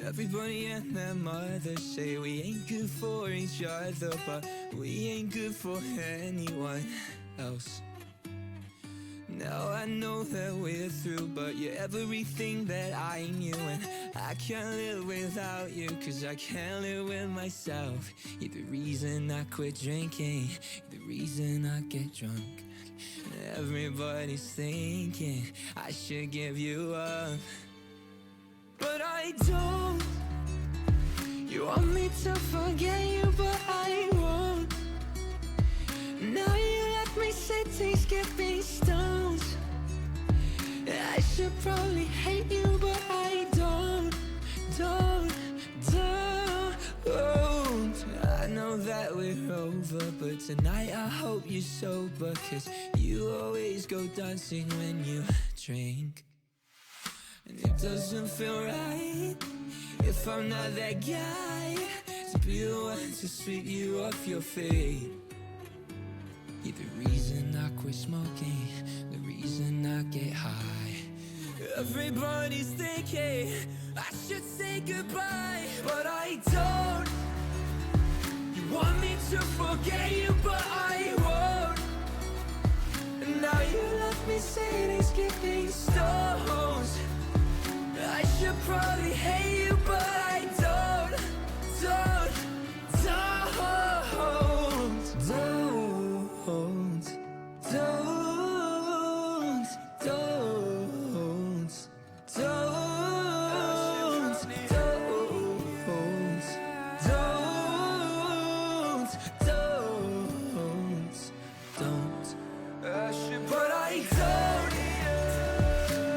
Everybody and their mother say we ain't good for each other, but we ain't good for anyone else. Now I know that we're through, but you're everything that I knew, and I can't live without you, cause I can't live with myself. You're the reason I quit drinking, you're the reason I get drunk. Everybody's thinking I should give you up, but I don't. You want me to forget you, but I won't. Now you left me sitting, skipping stones. I should probably hate you, but I don't. I know that we're over, but tonight I hope you're sober, cause you always go dancing when you drink. And it doesn't feel right if I'm not that guy to be the one to sweep you off your feet. You're the reason I quit smoking, the reason I get high. Everybody's thinking I should say goodbye, but I don't. You want me to forget you, but I won't. And now you left me sitting, skipping stones. I should probably hate you, but I don't. But I don't.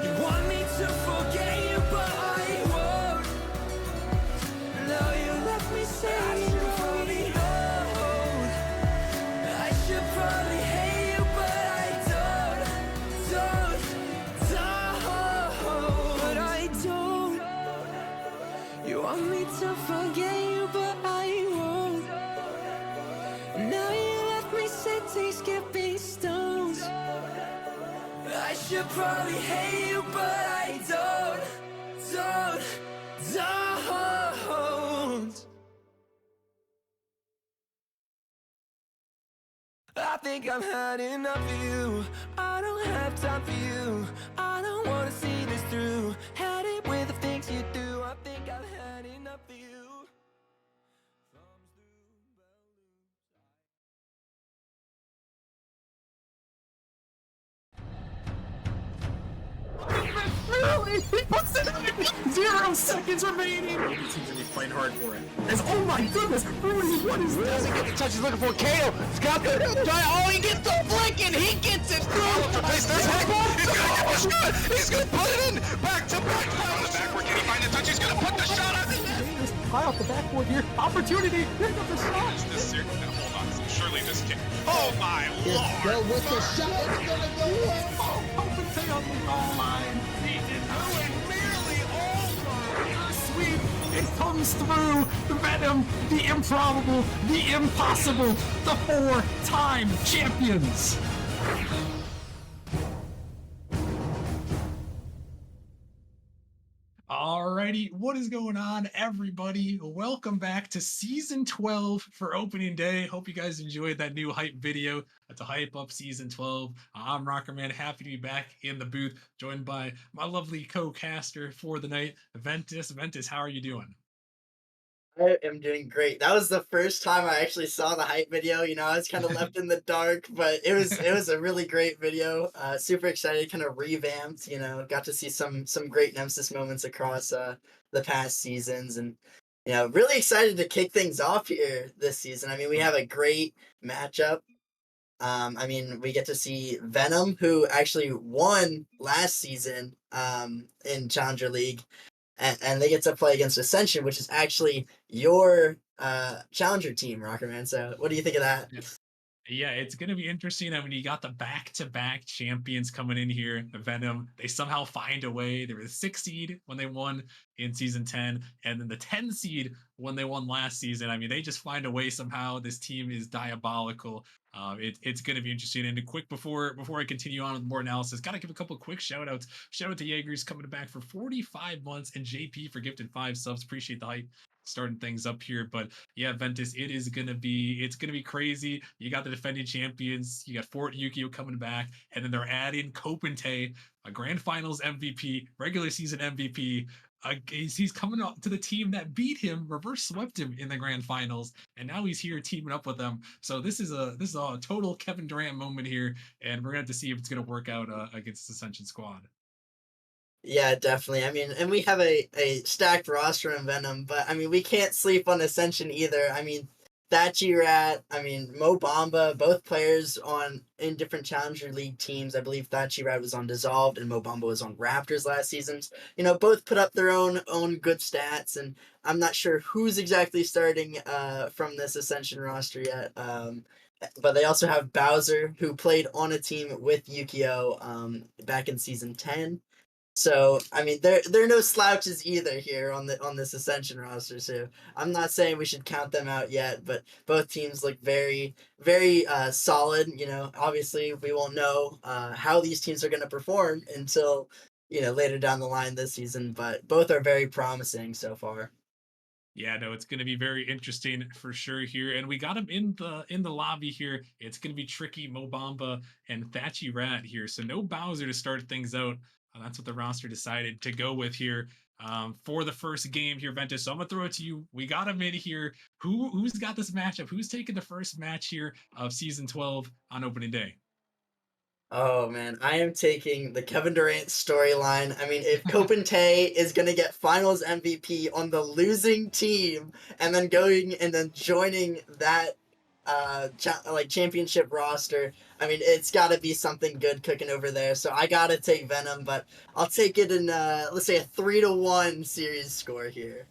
You want me to forget you, but I won't. Now you left me saying probably don't. I should probably hate you, but I don't. But I don't. You want me to forget you, but I won't. Now you left me sitting, skipping stones. I should probably hate you, but I don't. I think I've had enough of you. I don't have time for you. I don't wanna see this through. Had it with the things you do. I think I've had enough of you. Really? He puts it in! 0 seconds remaining! He seems to be playing hard for it. Oh my goodness! What is this? Doesn't get the touch. He's looking for Kato. Scott the oh, he gets the flick and he gets it through. He's gonna He's gonna put it in. Back to back. Backward. Can he find the touch? He's gonna put the shot on. High off the backboard here. Opportunity. Here comes the shot. Is this serious? Hold on. Surely this can. Oh my lord! Go with the shot. It's gonna go in. Oh, Palpatine on the goal line. He did Nearly over. sweep. It comes through. The Venom, the improbable, the impossible, the 4-time champions. Alrighty, what is going on, everybody? Welcome back to Season 12 for opening day. Hope you guys enjoyed that new hype video to hype up Season 12. I'm Rockerman, happy to be back in the booth, joined by my lovely co-caster for the night, Ventus. Ventus, how are you doing? I am doing great. That was the first time I actually saw the hype video. You know, I was kind of left in the dark, but it was a really great video. Super excited, kind of revamped. You know, got to see some great Nemesis moments across the past seasons, and you know, really excited to kick things off here this season. I mean, we have a great matchup. I mean, we get to see Venom, who actually won last season in Challenger League. And they get to play against Ascension, which is actually your challenger team, Rockerman. So what do you think of that? Yeah, it's going to be interesting. I mean, you got the back-to-back champions coming in here, the Venom. They somehow find a way. They were the 6 seed when they won in Season 10, and then the 10 seed when they won last season. I mean, they just find a way somehow. This team is diabolical. It's going to be interesting. And quick before I continue on with more analysis, got to give a couple quick shout outs. Shout out to Jaegers coming back for 45 months and JP for gifting 5 subs. Appreciate the hype starting things up here. But yeah, Ventus, it's gonna be crazy. You got the defending champions, you got Fort Yukio coming back, and then they're adding Kopente, a grand finals MVP, regular season MVP. He's coming up to the team that beat him, reverse swept him in the grand finals, and now he's here teaming up with them. So this is a total Kevin Durant moment here, and we're gonna have to see if it's gonna work out against the Ascension squad. Yeah, definitely. I mean, and we have a stacked roster in Venom, but I mean, we can't sleep on Ascension either. I mean, Thatchy Rat, I mean, Mo Bamba, both players on in different Challenger League teams. I believe Thatchy Rat was on Dissolved and Mo Bamba was on Raptors last season. You know, both put up their own good stats, and I'm not sure who's exactly starting from this Ascension roster yet. But they also have Bowser, who played on a team with Yukio back in season 10. So I mean, there are no slouches either here on this Ascension roster. So I'm not saying we should count them out yet, but both teams look very solid. You know, obviously we won't know how these teams are going to perform until later down the line this season. But both are very promising so far. Yeah, no, it's going to be very interesting for sure here, and we got him in the lobby here. It's going to be tricky, Mo Bamba and Thatchy Rat here, so no Bowser to start things out. That's what the roster decided to go with here for the first game here, Ventus. So I'm gonna throw it to you. We got him in here. Who's got this matchup? Who's taking the first match here of season 12 on opening day? Oh man, I am taking the Kevin Durant storyline. I mean, if Kopente is gonna get Finals MVP on the losing team, and then going and then joining that championship roster, I mean, it's got to be something good cooking over there. So I gotta take Venom, but I'll take it in let's say a 3-1 series score here.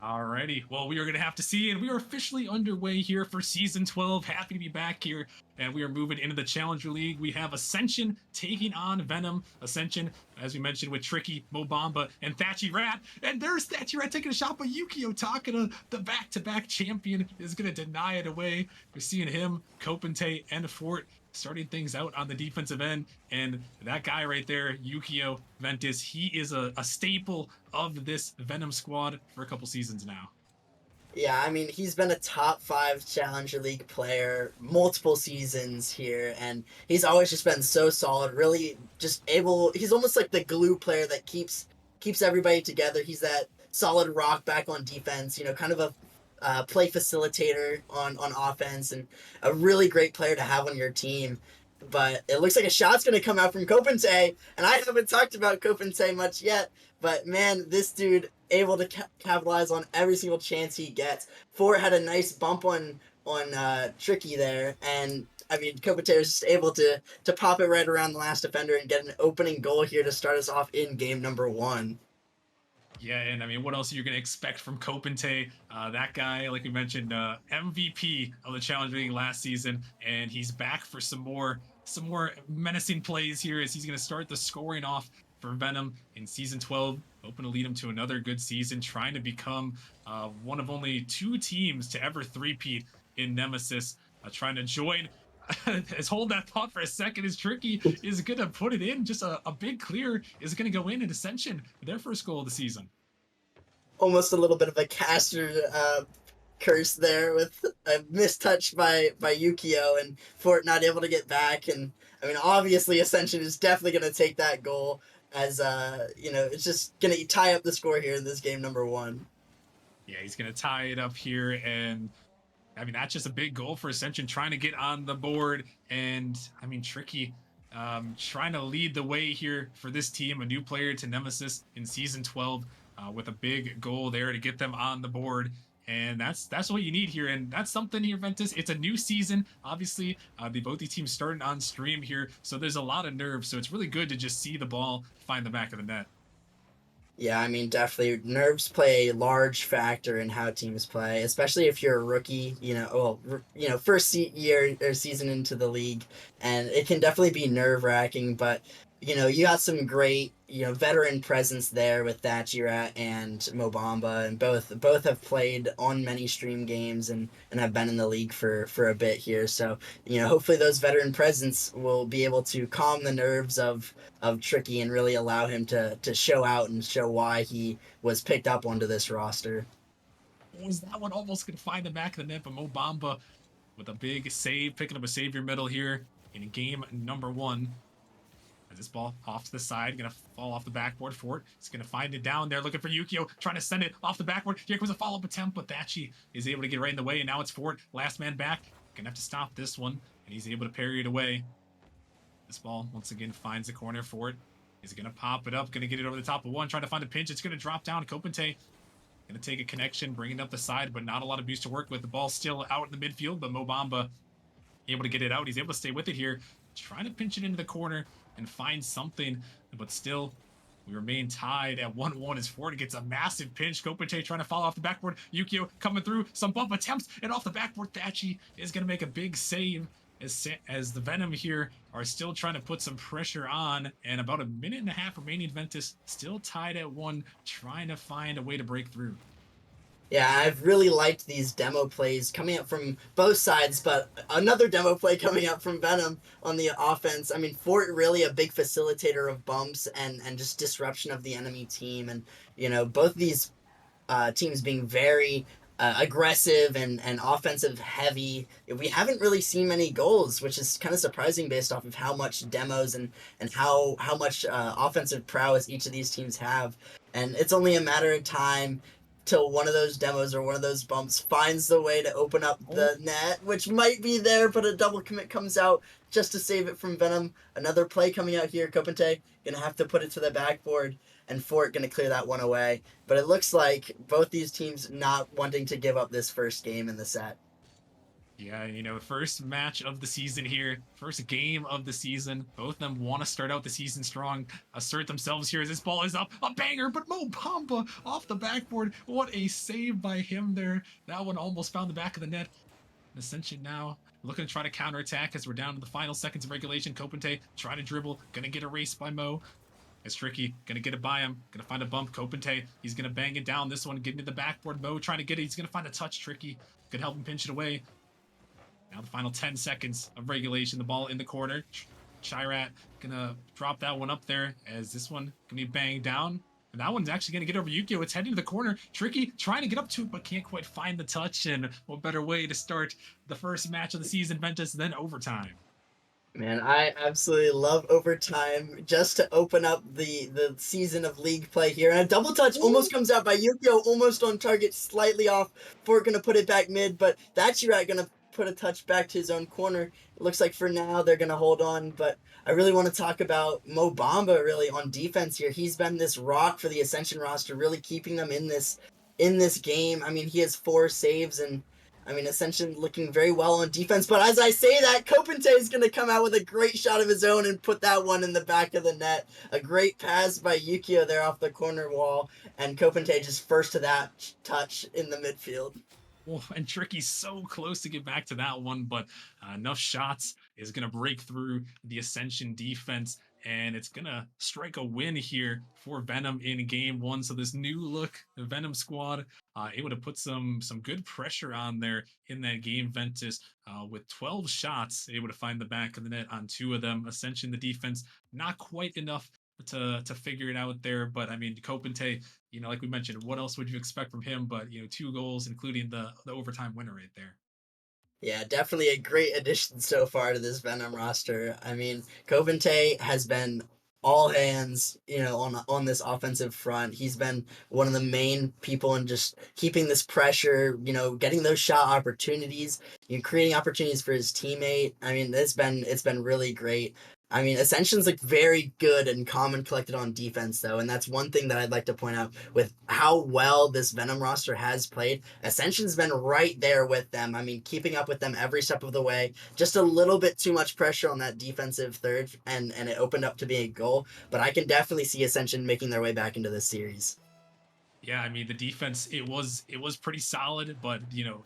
Alrighty, well, we are going to have to see, and we are officially underway here for Season 12. Happy to be back here, and we are moving into the Challenger League. We have Ascension taking on Venom. Ascension, as we mentioned, with Tricky, Mobamba, and Thatchy Rat. And there's Thatchy Rat taking a shot, but Yukio talking to the back-to-back champion is going to deny it away. We're seeing him, Kopente, and Fort starting things out on the defensive end. And that guy right there, Yukio Ventus, he is a staple of this Venom squad for a couple seasons now. Yeah, I mean, he's been a top 5 Challenger League player multiple seasons here, and he's always just been so solid, really just able, he's almost like the glue player that keeps everybody together. He's that solid rock back on defense, kind of a play facilitator on offense, and a really great player to have on your team. But it looks like a shot's going to come out from Kopente, and I haven't talked about Kopente much yet, but man, this dude able to capitalize on every single chance he gets. Fort had a nice bump on Tricky there, and I mean, Kopente was just able to pop it right around the last defender and get an opening goal here to start us off in game number 1. Yeah, and I mean, what else are you going to expect from Kopente? That guy, like we mentioned, MVP of the Challenger League last season, and he's back for some more menacing plays here as he's going to start the scoring off for Venom in Season 12, hoping to lead him to another good season, trying to become one of only 2 teams to ever three-peat in Nemesis, trying to join. As hold that thought for a second, is Tricky is going to put it in. Just a big clear is going to go in Ascension, their first goal of the season. Almost a little bit of a caster curse there with a mistouch by Yukio and Fort not able to get back. And I mean, obviously Ascension is definitely going to take that goal as it's just going to tie up the score here in this game number 1. Yeah, he's going to tie it up here, and I mean, that's just a big goal for Ascension, trying to get on the board. And I mean, Tricky trying to lead the way here for this team, a new player to Nemesis in Season 12 with a big goal there to get them on the board. And that's what you need here. And that's something here, Ventus. It's a new season. Obviously, both these teams starting on stream here. So there's a lot of nerves. So it's really good to just see the ball find the back of the net. Yeah, I mean, definitely nerves play a large factor in how teams play, especially if you're a rookie, first year or season into the league, and it can definitely be nerve-wracking, but you got some great veteran presence there with Thatchira and Mobamba, and both have played on many stream games and have been in the league for a bit here. So hopefully those veteran presence will be able to calm the nerves of Tricky and really allow him to show out and show why he was picked up onto this roster. Was that one almost going to find the back of the net, but Mobamba with a big save, picking up a savior medal here in game number 1. As this ball off to the side, gonna fall off the backboard for it. He's gonna find it down there, looking for Yukio, trying to send it off the backboard. Here comes a follow-up attempt, but Thatchy is able to get right in the way, and now it's Fort. Last man back. Gonna have to stop this one, and he's able to parry it away. This ball, once again, finds the corner for it. He's gonna pop it up, gonna get it over the top of one, trying to find a pinch. It's gonna drop down. Kopente gonna take a connection, bring it up the side, but not a lot of boost to work with. The ball still out in the midfield, but Mobamba able to get it out. He's able to stay with it here, trying to pinch it into the corner and find something, but still we remain tied at 1-1 as Ford gets a massive pinch. Kopente trying to fall off the backboard. Yukio coming through, some bump attempts, and off the backboard, Thatchy is going to make a big save as the Venom here are still trying to put some pressure on, and about a minute and a half remaining. Ventus still tied at 1, trying to find a way to break through. Yeah, I've really liked these demo plays coming up from both sides, but another demo play coming up from Venom on the offense. I mean, Fort really a big facilitator of bumps and just disruption of the enemy team. And, both these teams being very aggressive and offensive heavy. We haven't really seen many goals, which is kind of surprising based off of how much demos and how much offensive prowess each of these teams have. And it's only a matter of time till one of those demos or one of those bumps finds the way to open up the net, which might be there, but a double commit comes out just to save it from Venom. Another play coming out here. Kopente gonna have to put it to the backboard, and Fort gonna clear that one away. But it looks like both these teams not wanting to give up this first game in the set. Yeah, first match of the season here, first game of the season. Both of them want to start out the season strong, assert themselves here as this ball is up. A banger, but Mobamba off the backboard. What a save by him there. That one almost found the back of the net. Ascension now looking to try to counterattack as we're down to the final seconds of regulation. Kopente trying to dribble, gonna get erased by Mo. It's Tricky, gonna get it by him, gonna find a bump. Kopente, he's gonna bang it down. This one getting to the backboard. Mo trying to get it, he's gonna find a touch. Tricky, gonna help him pinch it away. Now the final 10 seconds of regulation. The ball in the corner. Chirat gonna drop that one up there as this one gonna be banged down. And that one's actually gonna get over Yukio. It's heading to the corner. Tricky trying to get up to it, but can't quite find the touch. And what better way to start the first match of the season, Ventus, than overtime? Man, I absolutely love overtime just to open up the season of league play here. And a double touch almost comes out by Yukio, almost on target, slightly off. Fort gonna put it back mid, but Thatchirat gonna put a touch back to his own corner. It looks like for now they're gonna hold on, but I really want to talk about Mobamba really on defense here. He's been this rock for the Ascension roster, really keeping them in this game. I mean, he has 4 saves, and I mean, Ascension looking very well on defense. But as I say that, Kopente is going to come out with a great shot of his own and put that one in the back of the net. A great pass by Yukio there off the corner wall, and Kopente just first to that touch in the midfield. Oh, and Tricky's so close to get back to that one, but enough shots is going to break through the Ascension defense, and it's going to strike a win here for Venom in game 1. So this new look, the Venom squad, able to put some good pressure on there in that game. Ventus with 12 shots, able to find the back of the net on 2 of them. Ascension, the defense, not quite enough to figure it out there. But I mean, Kopente, like we mentioned, what else would you expect from him? But 2 goals, including the overtime winner right there. Yeah, definitely a great addition so far to this Venom roster. I mean, Kopente has been all hands, on this offensive front. He's been one of the main people in just keeping this pressure, getting those shot opportunities, creating opportunities for his teammate. I mean, it's been really great. I mean, Ascension's very good and calm and collected on defense, though, and that's one thing that I'd like to point out with how well this Venom roster has played. Ascension's been right there with them. I mean, keeping up with them every step of the way. Just a little bit too much pressure on that defensive third, and it opened up to be a goal. But I can definitely see Ascension making their way back into this series. Yeah, I mean, the defense, it was pretty solid, but,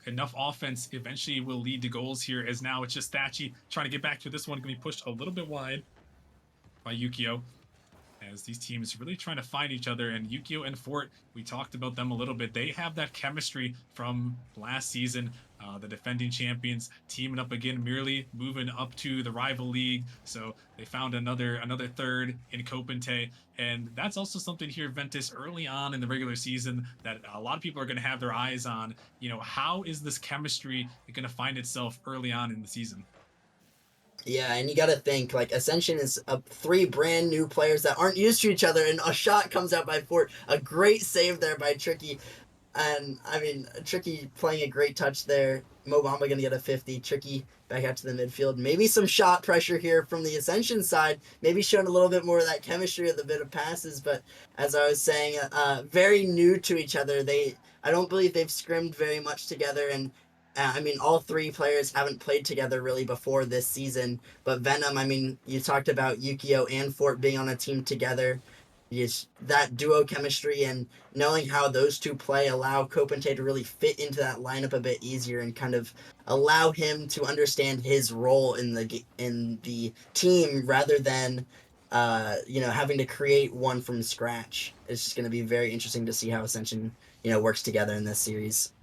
enough offense eventually will lead to goals here, as now it's just Thatchy trying to get back to this one. Going to be pushed a little bit wide by Yukio. as these teams really trying to find each other. And Yukio and Fort, we talked about them a little bit. They have that chemistry from last season. The defending champions teaming up again, merely moving up to the rival league. So they found another third in Copente, and that's also something here, Ventus, early on in the regular season that a lot of people are going to have their eyes on. How is this chemistry going to find itself early on in the season? Yeah, and you got to think like Ascension is three brand new players that aren't used to each other, and a shot comes out by Fort. A great save there by Tricky. And I mean, Tricky playing a great touch there. Mobamba gonna get a 50. Tricky back out to the midfield. Maybe some shot pressure here from the Ascension side. Maybe showing a little bit more of that chemistry of the bit of passes. But as I was saying, very new to each other. I don't believe they've scrimmed very much together. And I mean, all three players haven't played together really before this season. But Venom, I mean, you talked about Yukio and Fort being on a team together. That duo chemistry and knowing how those two play allow Copente to really fit into that lineup a bit easier and kind of allow him to understand his role in the team rather than having to create one from scratch. It's just going to be very interesting to see how Ascension works together in this series.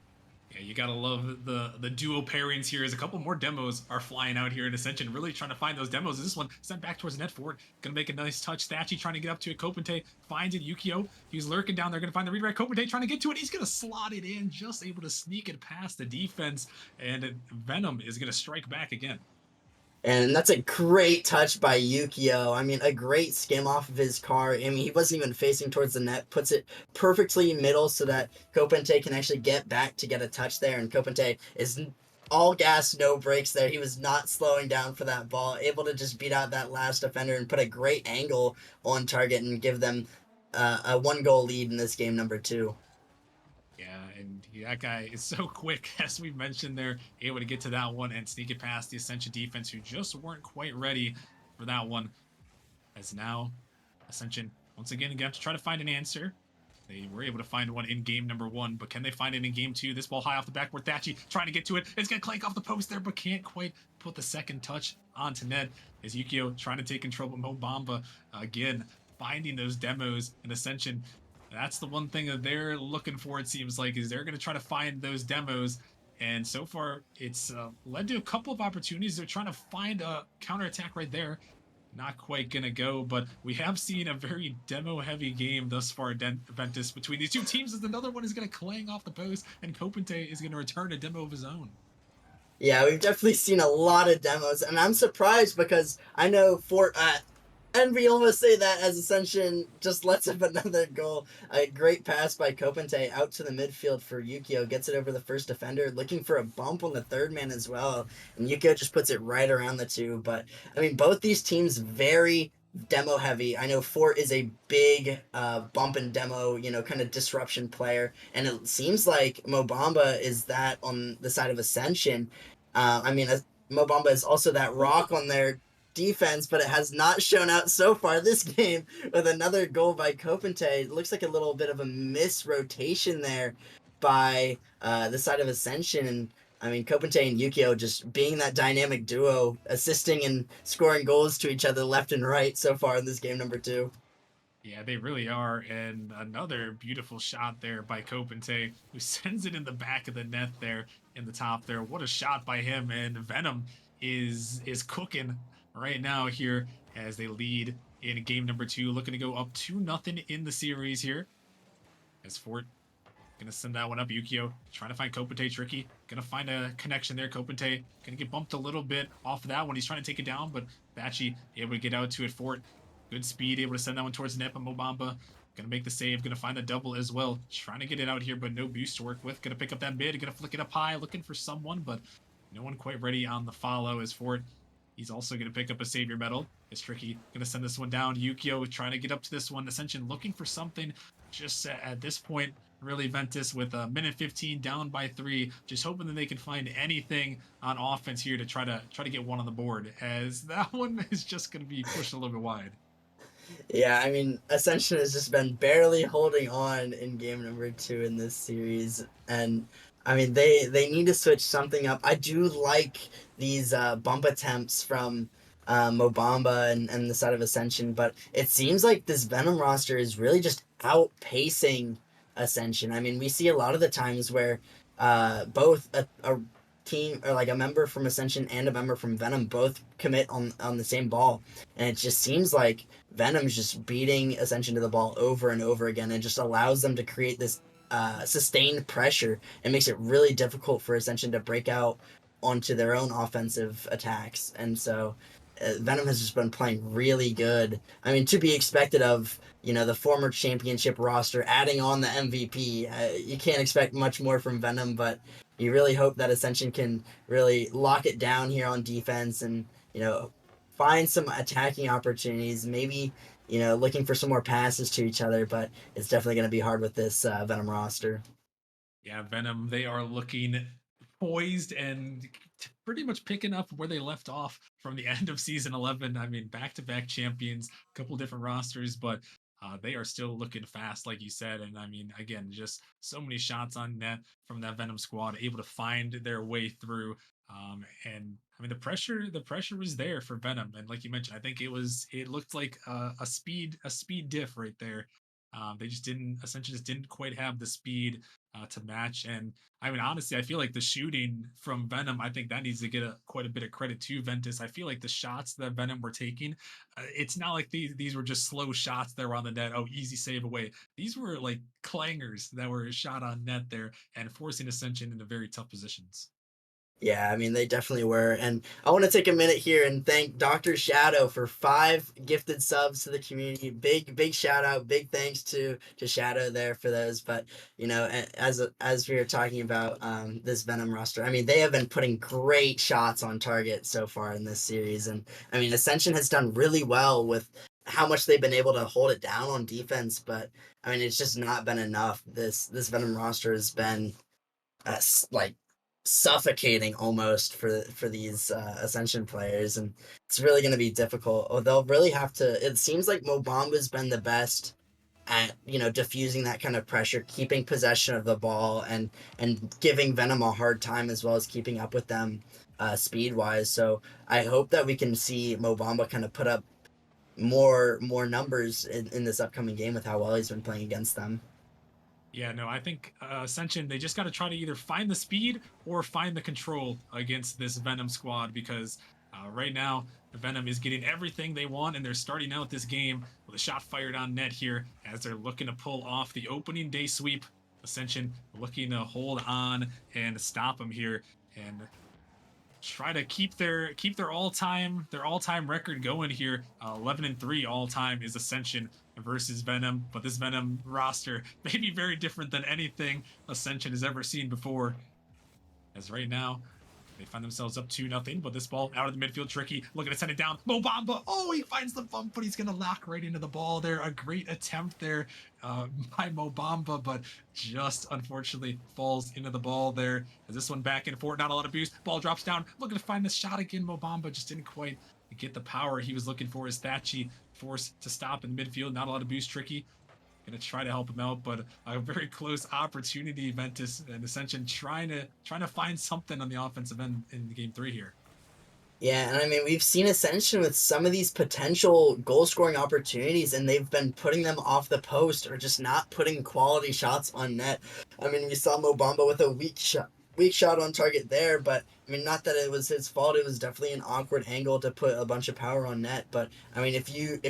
Yeah, you gotta love the duo pairings here. As a couple more demos are flying out here in Ascension, really trying to find those demos. This one sent back towards net forward, gonna make a nice touch. Thatchy trying to get up to it. Copente finds it. Yukio, he's lurking down there, gonna find the redirect. Copente trying to get to it. He's gonna slot it in, just able to sneak it past the defense, and Venom is gonna strike back again. And that's a great touch by Yukio. I mean, a great skim off of his car. I mean, he wasn't even facing towards the net. Puts it perfectly middle so that Copente can actually get back to get a touch there. And Copente is all gas, no brakes there. He was not slowing down for that ball. Able to just beat out that last defender and put a great angle on target and give them a 1-goal lead in this game number 2. Yeah, and that guy is so quick, as we mentioned there, able to get to that one and sneak it past the Ascension defense, who just weren't quite ready for that one. As now, Ascension, once again, going to try to find an answer. They were able to find one in game number 1, but can they find it in game 2? This ball high off the backboard. Thatchy trying to get to it. It's going to clank off the post there, but can't quite put the second touch onto net. As Yukio trying to take control, but Mobamba, again, finding those demos in Ascension. That's the one thing that they're looking for, it seems like, is they're going to try to find those demos. And so far, it's led to a couple of opportunities. They're trying to find a counterattack right there. Not quite going to go, but we have seen a very demo-heavy game thus far, Ventus, between these two teams, as another one is going to clang off the post, and Copente is going to return a demo of his own. Yeah, we've definitely seen a lot of demos, and I'm surprised because I know Fort and we almost say that as Ascension just lets up another goal. A great pass by Copente out to the midfield for Yukio. Gets it over the first defender, looking for a bump on the third man as well. And Yukio just puts it right around the two. But, I mean, both these teams very demo heavy. I know Fort is a big bump and demo, kind of disruption player. And it seems like Mobamba is that on the side of Ascension. Mobamba is also that rock on their defense, but it has not shown out so far this game with another goal by Copente. It looks like a little bit of a misrotation there by the side of Ascension. And I mean, Copente and Yukio just being that dynamic duo, assisting and scoring goals to each other left and right so far in this game number 2. Yeah, they really are. And another beautiful shot there by Copente, who sends it in the back of the net there in the top there. What a shot by him. And Venom is cooking right now here as they lead in game number 2, looking to go up 2-0 in the series here. As Fort gonna send that one up. Yukio trying to find Copente. Tricky gonna find a connection there. Copente gonna get bumped a little bit off of that one. He's trying to take it down, but Thatchy able to get out to it. Fort, good speed, able to send that one towards Nepa. Mobamba gonna make the save, gonna find the double as well. Trying to get it out here, but no boost to work with. Gonna pick up that mid, gonna flick it up high, looking for someone, but no one quite ready on the follow. As Fort, he's also going to pick up a savior medal. It's Tricky going to send this one down. Yukio trying to get up to this one. Ascension looking for something just at this point. Really, Ventus with a minute 15 down by 3, just hoping that they can find anything on offense here to try to get one on the board, as that one is just going to be pushed a little bit wide. Yeah, I mean, Ascension has just been barely holding on in game number 2 in this series, and I mean, they need to switch something up. I do like these bump attempts from Mobamba and the side of Ascension, but it seems like this Venom roster is really just outpacing Ascension. I mean, we see a lot of the times where both a team or like a member from Ascension and a member from Venom both commit on the same ball, and it just seems like Venom's just beating Ascension to the ball over and over again, and just allows them to create this sustained pressure and makes it really difficult for Ascension to break out onto their own offensive attacks. And so Venom has just been playing really good. I mean, to be expected of, you know, the former championship roster adding on the MVP. You can't expect much more from Venom, but you really hope that Ascension can really lock it down here on defense and, you know, find some attacking opportunities. Maybe, you know, looking for some more passes to each other, but it's definitely going to be hard with this Venom roster. Yeah, Venom, they are looking poised and pretty much picking up where they left off from the end of season 11. I mean, back-to-back champions, a couple different rosters, but they are still looking fast, like you said. And I mean, again, just so many shots on net from that Venom squad, able to find their way through. And I mean, the pressure was there for Venom. And like you mentioned, I think it looked like a speed diff right there. They just didn't, essentially just didn't quite have the speed to match. And I mean, honestly, I feel like the shooting from Venom, I think that needs to get quite a bit of credit to Ventus. I feel like the shots that Venom were taking, it's not like these were just slow shots that were on the net. Oh, easy save away. These were like clangers that were shot on net there and forcing Ascension into very tough positions. Yeah, I mean, they definitely were. And I want to take a minute here and thank Dr. Shadow for 5 gifted subs to the community. Big shout out, big thanks to Shadow there for those. But, you know, as we were talking about this Venom roster, I mean, they have been putting great shots on target so far in this series. And I mean, Ascension has done really well with how much they've been able to hold it down on defense. But I mean, it's just not been enough. This Venom roster has been like suffocating almost for these Ascension players, and it's really going to be difficult. Or they'll really have to. It seems like Mobamba's been the best at, you know, diffusing that kind of pressure, keeping possession of the ball, and giving Venom a hard time as well as keeping up with them speed wise. So I hope that we can see Mobamba kind of put up more numbers in this upcoming game with how well he's been playing against them. Yeah, no, I think Ascension, they just got to try to either find the speed or find the control against this Venom squad because right now, the Venom is getting everything they want and they're starting out this game with a shot fired on net here as they're looking to pull off the opening day sweep. Ascension looking to hold on and stop them here and try to keep their all-time record going here. 11-3 all-time is Ascension versus Venom, but this Venom roster may be very different than anything Ascension has ever seen before. As right now, they find themselves up 2-0, but this ball out of the midfield, Tricky looking to send it down. Mobamba, oh, he finds the bump, but he's going to lock right into the ball there. A great attempt there by Mobamba, but just unfortunately falls into the ball there. As this one back and forth, not a lot of boost. Ball drops down, looking to find the shot again. Mobamba just didn't quite get the power he was looking for. As Thatchy forced to stop in the midfield, not a lot of boost, Tricky gonna try to help him out, but a very close opportunity. Ventus and Ascension trying to find something on the offensive end in game 3 here. Yeah, and I mean, we've seen Ascension with some of these potential goal scoring opportunities, and they've been putting them off the post or just not putting quality shots on net. I mean, we saw Mobamba with a weak shot on target there, but I mean, not that it was his fault. It was definitely an awkward angle to put a bunch of power on net. But I mean, if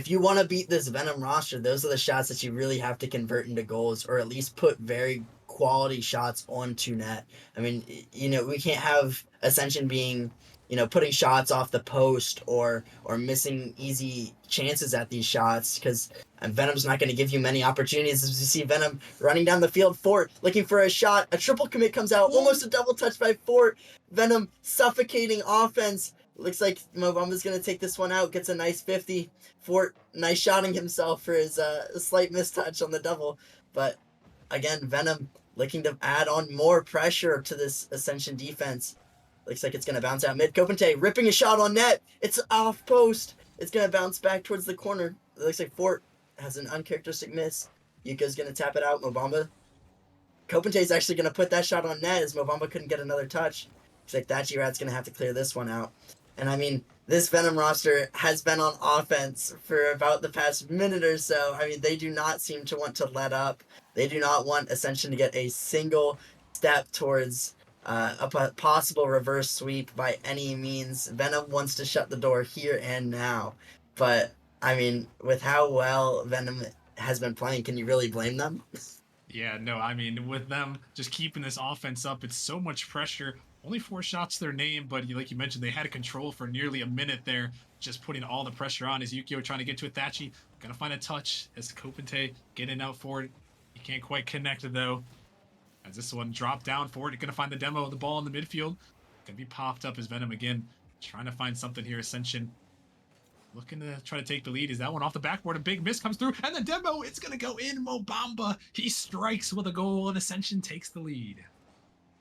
you want to beat this Venom roster, those are the shots that you really have to convert into goals, or at least put very quality shots onto net. I mean, you know, we can't have Ascension being, you know, putting shots off the post or missing easy chances at these shots, because Venom's not going to give you many opportunities. As you see Venom running down the field, Fort looking for a shot, a triple commit comes out, almost a double touch by Fort. Venom suffocating offense. Looks like Mobamba's going to take this one out, gets a nice 50. Fort nice shotting himself for his slight mistouch on the double. But again, Venom looking to add on more pressure to this Ascension defense. Looks like it's going to bounce out mid. Copente ripping a shot on net. It's off post. It's going to bounce back towards the corner. It looks like Fort has an uncharacteristic miss. Yuka's going to tap it out. Mobamba. Copente's actually going to put that shot on net as Mobamba couldn't get another touch. Looks like Thatchy Rat's going to have to clear this one out. And I mean, this Venom roster has been on offense for about the past minute or so. I mean, they do not seem to want to let up. They do not want Ascension to get a single step towards a possible reverse sweep by any means. Venom wants to shut the door here and now. But, I mean, with how well Venom has been playing, can you really blame them? Yeah, no, I mean, with them just keeping this offense up, it's so much pressure. Only 4 shots to their name, but like you mentioned, they had control for nearly a minute there, just putting all the pressure on as Yukio trying to get to it. Thatchy gonna find a touch as Kopente getting out for it. He can't quite connect it though. As this one dropped down for it, gonna find the demo of the ball in the midfield. Gonna be popped up as Venom again, trying to find something here. Ascension looking to try to take the lead. Is that one off the backboard? A big miss comes through, and the demo, it's going to go in. Mobamba, he strikes with a goal, and Ascension takes the lead.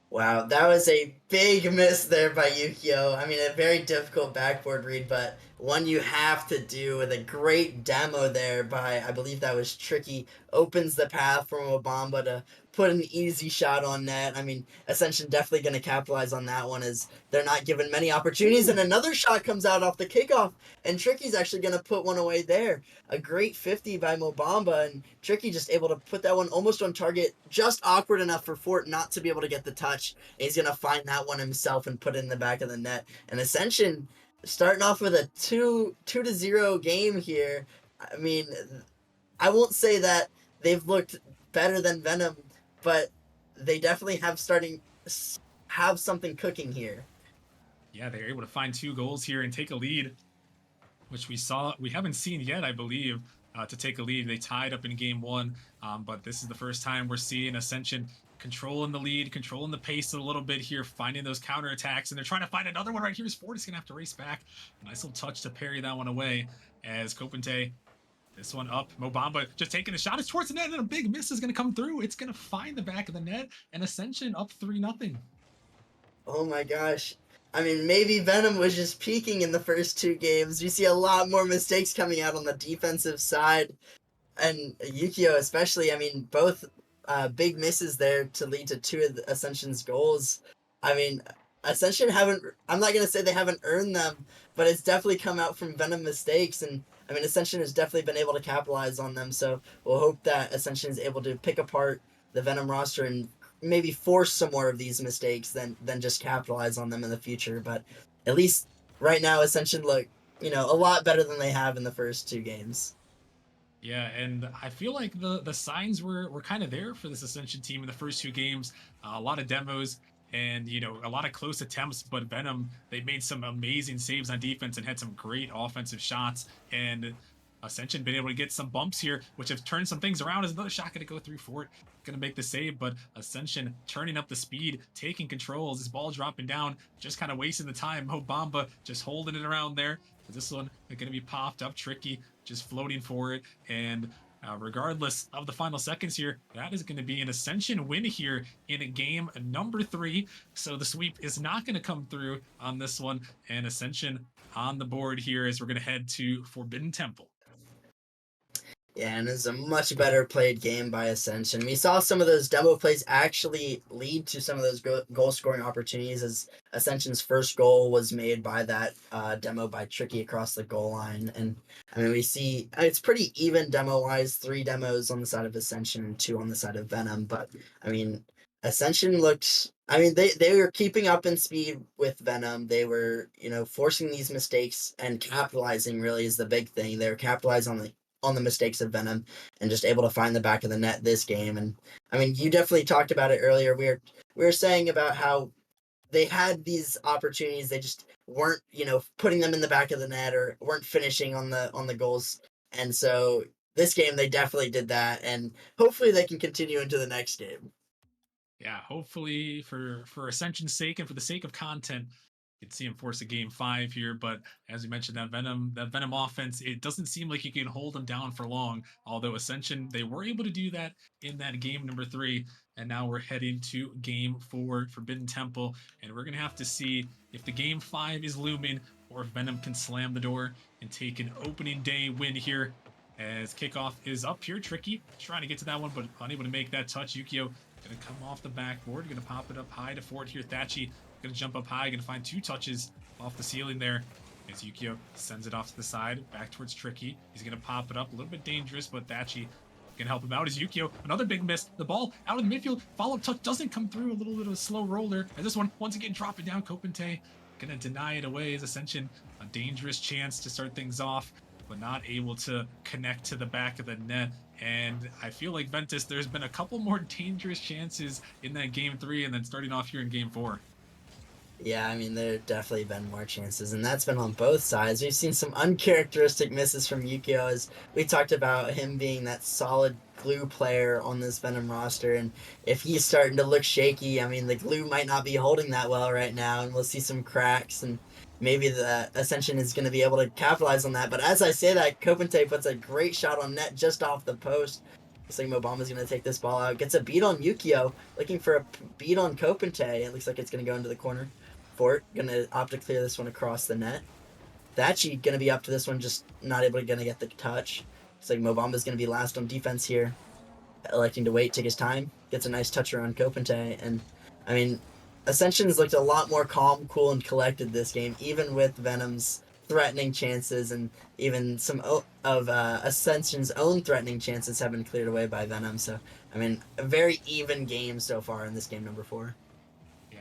Wow, that was a big miss there by Yukio. I mean, a very difficult backboard read, but one you have to do with a great demo there by, I believe that was Tricky, opens the path for Mobamba to put an easy shot on net. I mean, Ascension definitely going to capitalize on that one as they're not given many opportunities, and another shot comes out off the kickoff, and Tricky's actually going to put one away there. A great 50 by Mobamba, and Tricky just able to put that one almost on target, just awkward enough for Fort not to be able to get the touch. And he's going to find that one himself and put it in the back of the net. And Ascension starting off with a 2-0 game here. I mean, I won't say that they've looked better than Venom, but they definitely have something cooking here. Yeah, they're able to find 2 goals here and take a lead, which we haven't seen yet, I believe, to take a lead. They tied up in game 1, but this is the first time we're seeing Ascension controlling the lead, controlling the pace a little bit here, finding those counterattacks, and they're trying to find another one right here. Ford is going to have to race back. Nice little touch to parry that one away as Kopente, this one up. Mobamba just taking a shot. It's towards the net, and a big miss is going to come through. It's going to find the back of the net, and Ascension up 3-0. Oh my gosh. I mean, maybe Venom was just peaking in the first 2 games. We see a lot more mistakes coming out on the defensive side. And Yukio especially, I mean, both big misses there to lead to 2 of Ascension's goals. I mean, Ascension haven't, I'm not going to say they haven't earned them, but it's definitely come out from Venom mistakes. And I mean, Ascension has definitely been able to capitalize on them. So we'll hope that Ascension is able to pick apart the Venom roster and maybe force some more of these mistakes than just capitalize on them in the future. But at least right now, Ascension look, a lot better than they have in the first 2 games. Yeah, and I feel like the signs were kind of there for this Ascension team in the first 2 games. A lot of demos and a lot of close attempts, but Venom, they made some amazing saves on defense and had some great offensive shots. And Ascension been able to get some bumps here, which have turned some things around. As another shot going to go through for it, going to make the save, but Ascension turning up the speed, taking control as his ball dropping down, just kind of wasting the time. Mobamba just holding it around there. This one going to be popped up. Tricky just floating for it, and regardless of the final seconds here, that is going to be an Ascension win here in game number 3. So the sweep is not going to come through on this one, and Ascension on the board here as we're going to head to Forbidden Temple. Yeah, and it's a much better played game by Ascension. We saw some of those demo plays actually lead to some of those goal scoring opportunities, as Ascension's first goal was made by that demo by Tricky across the goal line. And I mean, we see it's pretty even demo wise, 3 demos on the side of Ascension and 2 on the side of Venom. But I mean, Ascension looked, I mean, they were keeping up in speed with Venom. They were, forcing these mistakes and capitalizing really is the big thing. They were capitalizing on the mistakes of Venom and just able to find the back of the net this game. And I mean, you definitely talked about it earlier. We were saying about how they had these opportunities, they just weren't, putting them in the back of the net or weren't finishing on the goals. And so this game they definitely did that, and hopefully they can continue into the next game. Yeah, hopefully for Ascension's sake and for the sake of content, you can see him force a game 5 here. But as you mentioned, that Venom offense, it doesn't seem like you can hold them down for long. Although Ascension, they were able to do that in that game number 3. And now we're heading to game 4, Forbidden Temple. And we're going to have to see if the game 5 is looming or if Venom can slam the door and take an opening day win here. As kickoff is up here, Tricky trying to get to that one, but unable to make that touch. Yukio going to come off the backboard, going to pop it up high to Fort here. Thatchy going to jump up high, going to find 2 touches off the ceiling there. As Yukio sends it off to the side, back towards Tricky. He's going to pop it up. A little bit dangerous, but Thatchy can help him out. As Yukio, another big miss. The ball out of the midfield. Follow-up touch doesn't come through. A little bit of a slow roller. And this one, once again, dropping down. Kopente going to deny it away as Ascension. A dangerous chance to start things off, but not able to connect to the back of the net. And I feel like Ventus, there's been a couple more dangerous chances in that game 3 and then starting off here in game 4. Yeah, I mean, there have definitely been more chances, and that's been on both sides. We've seen some uncharacteristic misses from Yukio, as we talked about him being that solid glue player on this Venom roster, and if he's starting to look shaky, I mean, the glue might not be holding that well right now, and we'll see some cracks, and maybe the Ascension is going to be able to capitalize on that. But as I say that, Kopente puts a great shot on net just off the post. Looks like Mobamba's going to take this ball out. Gets a beat on Yukio, looking for a beat on Kopente. It looks like it's going to go into the corner. Fort gonna opt to clear this one across the net. Thatchy gonna be up to this one, just not able to get the touch. Looks like Mobamba's gonna be last on defense here, electing to wait, take his time. Gets a nice touch around Kopente, and I mean, Ascension's looked a lot more calm, cool, and collected this game, even with Venom's threatening chances, and even some of Ascension's own threatening chances have been cleared away by Venom. So I mean, a very even game so far in this game number 4.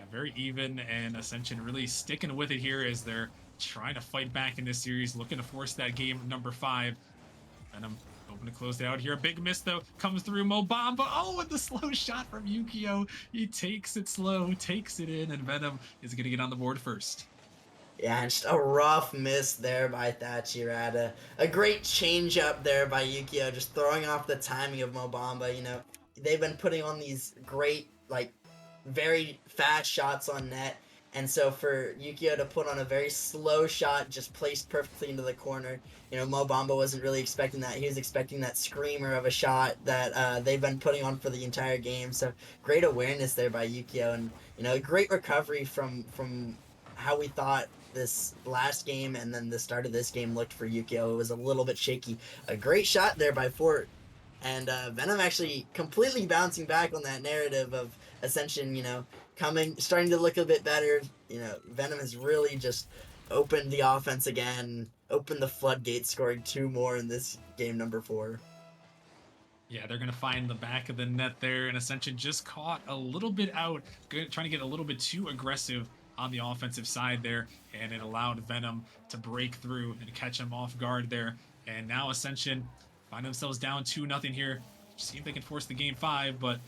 Very even, and Ascension really sticking with it here as they're trying to fight back in this series, looking to force that game number 5. And I'm hoping to close it out here. A big miss, though, comes through Mobamba. Oh, and the slow shot from Yukio. He takes it slow, takes it in, and Venom is going to get on the board first. Yeah, just a rough miss there by Thatchy. A great change up there by Yukio, just throwing off the timing of Mobamba. You know, they've been putting on these great, like, very fast shots on net, and so for Yukio to put on a very slow shot just placed perfectly into the corner, you know, Mobamba wasn't really expecting that. He was expecting that screamer of a shot that they've been putting on for the entire game. So great awareness there by Yukio, and you know, great recovery from how we thought this last game and then the start of this game looked for Yukio. It was a little bit shaky. A great shot there by Fort, and Venom actually completely bouncing back on that narrative of Ascension, you know, starting to look a bit better. You know, Venom has really just opened the offense again, opened the floodgates, scoring 2 more in this game number 4. Yeah, they're going to find the back of the net there, and Ascension just caught a little bit out, trying to get a little bit too aggressive on the offensive side there, and it allowed Venom to break through and catch him off guard there. And now Ascension find themselves down 2-0 here. See if they can force the game 5, but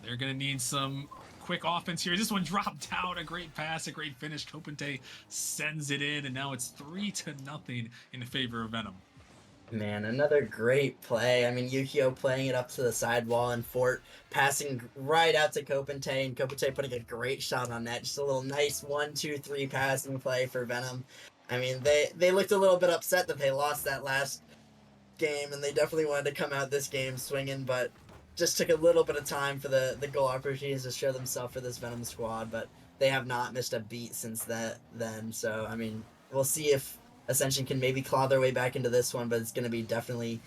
they're going to need some quick offense here. This one dropped down. A great pass, a great finish. Kopente sends it in, and now it's 3-0 in favor of Venom. Man, another great play. I mean, Yukio playing it up to the sidewall, and Fort passing right out to Kopente, and Kopente putting a great shot on net. Just a little nice 1-2-3 passing play for Venom. I mean, they looked a little bit upset that they lost that last game, and they definitely wanted to come out this game swinging, but just took a little bit of time for the goal opportunities to show themselves for this Venom squad, but they have not missed a beat since then. So, I mean, we'll see if Ascension can maybe claw their way back into this one, but it's going to be definitely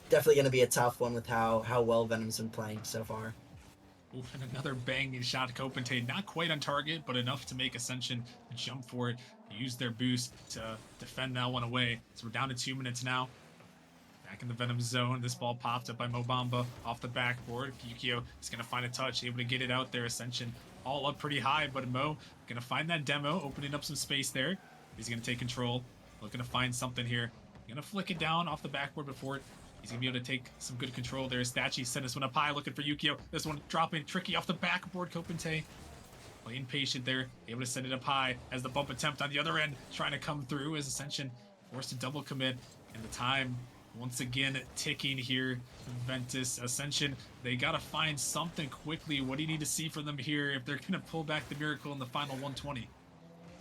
going to be a tough one with how well Venom's been playing so far. Ooh, and another banging shot. Kopente not quite on target, but enough to make Ascension jump for it, use their boost to defend that one away. So we're down to 2 minutes now. Back in the Venom zone, this ball popped up by Mobamba off the backboard. Yukio is going to find a touch, able to get it out there. Ascension all up pretty high, but Mo going to find that demo, opening up some space there. He's going to take control, looking to find something here. Going to flick it down off the backboard before it. He's going to be able to take some good control there. Thatchy sent this one up high, looking for Yukio. This one dropping tricky off the backboard. Kopente playing patient there, able to send it up high as the bump attempt on the other end trying to come through as Ascension forced to double commit, and the time once again ticking here. Ventus, Ascension, they got to find something quickly. What do you need to see from them here if they're going to pull back the miracle in the final 120?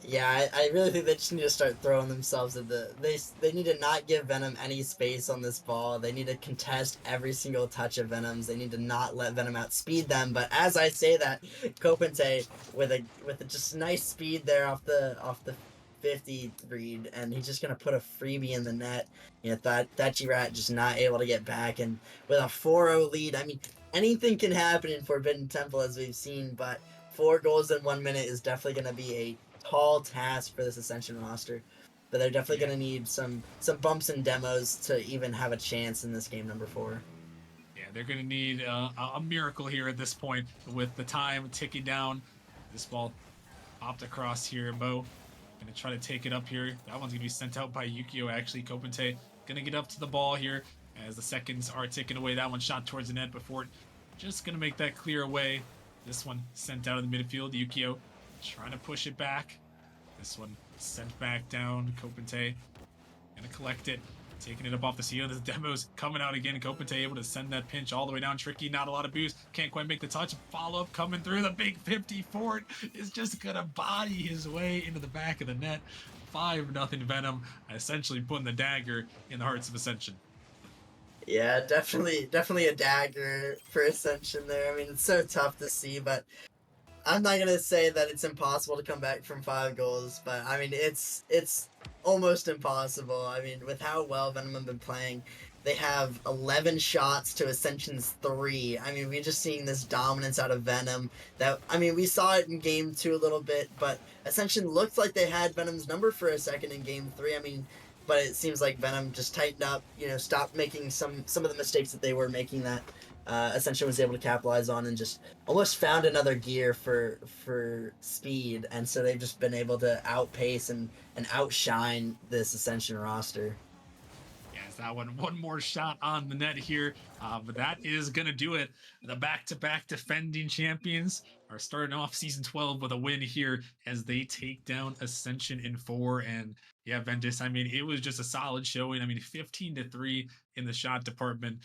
Yeah, I really think they just need to start throwing themselves at they need to not give Venom any space on this ball. They need to contest every single touch of Venom's. They need to not let Venom outspeed them. But as I say that, Kopente with a just nice speed there off the 50 read, and he's just gonna put a freebie in the net. You know, that G-Rat just not able to get back, and with a 4-0 lead, I mean, anything can happen in Forbidden Temple as we've seen, but 4 goals in 1 minute is definitely gonna be a tall task for this Ascension roster. but they're definitely Yeah. going to need some bumps and demos to even have a chance in this game number 4. Yeah, they're going to need a miracle here at this point with the time ticking down. This ball popped across here. Mo going to try to take it up here. That one's going to be sent out by Yukio, actually. Kopente going to get up to the ball here as the seconds are ticking away. That one shot towards the net before it. Just going to make that clear away. This one sent out of the midfield. Yukio trying to push it back. This one sent back down. Kopente going to collect it. Taking it up off the ceiling. This demo's coming out again. Kopente able to send that pinch all the way down. Tricky, not a lot of boost. Can't quite make the touch. Follow up coming through. The big 50 Fort is just going to body his way into the back of the net. 5-0 Venom, essentially putting the dagger in the hearts of Ascension. Yeah, definitely a dagger for Ascension there. I mean, it's so tough to see, but I'm not gonna say that it's impossible to come back from 5 goals, but I mean it's almost impossible. I mean, with how well Venom have been playing, they have 11 shots to Ascension's 3. I mean, we're just seeing this dominance out of Venom. That I mean, we saw it in Game 2 a little bit, but Ascension looked like they had Venom's number for a second in Game 3. I mean, but it seems like Venom just tightened up, stopped making some of the mistakes that they were making that Ascension was able to capitalize on, and just almost found another gear for speed, and so they've just been able to outpace and outshine this Ascension roster. Yes, that one more shot on the net here, but that is gonna do it. The back-to-back defending champions are starting off season 12 with a win here as they take down Ascension in 4. And yeah, Ventus, I mean, it was just a solid showing. I mean, 15-3 in the shot department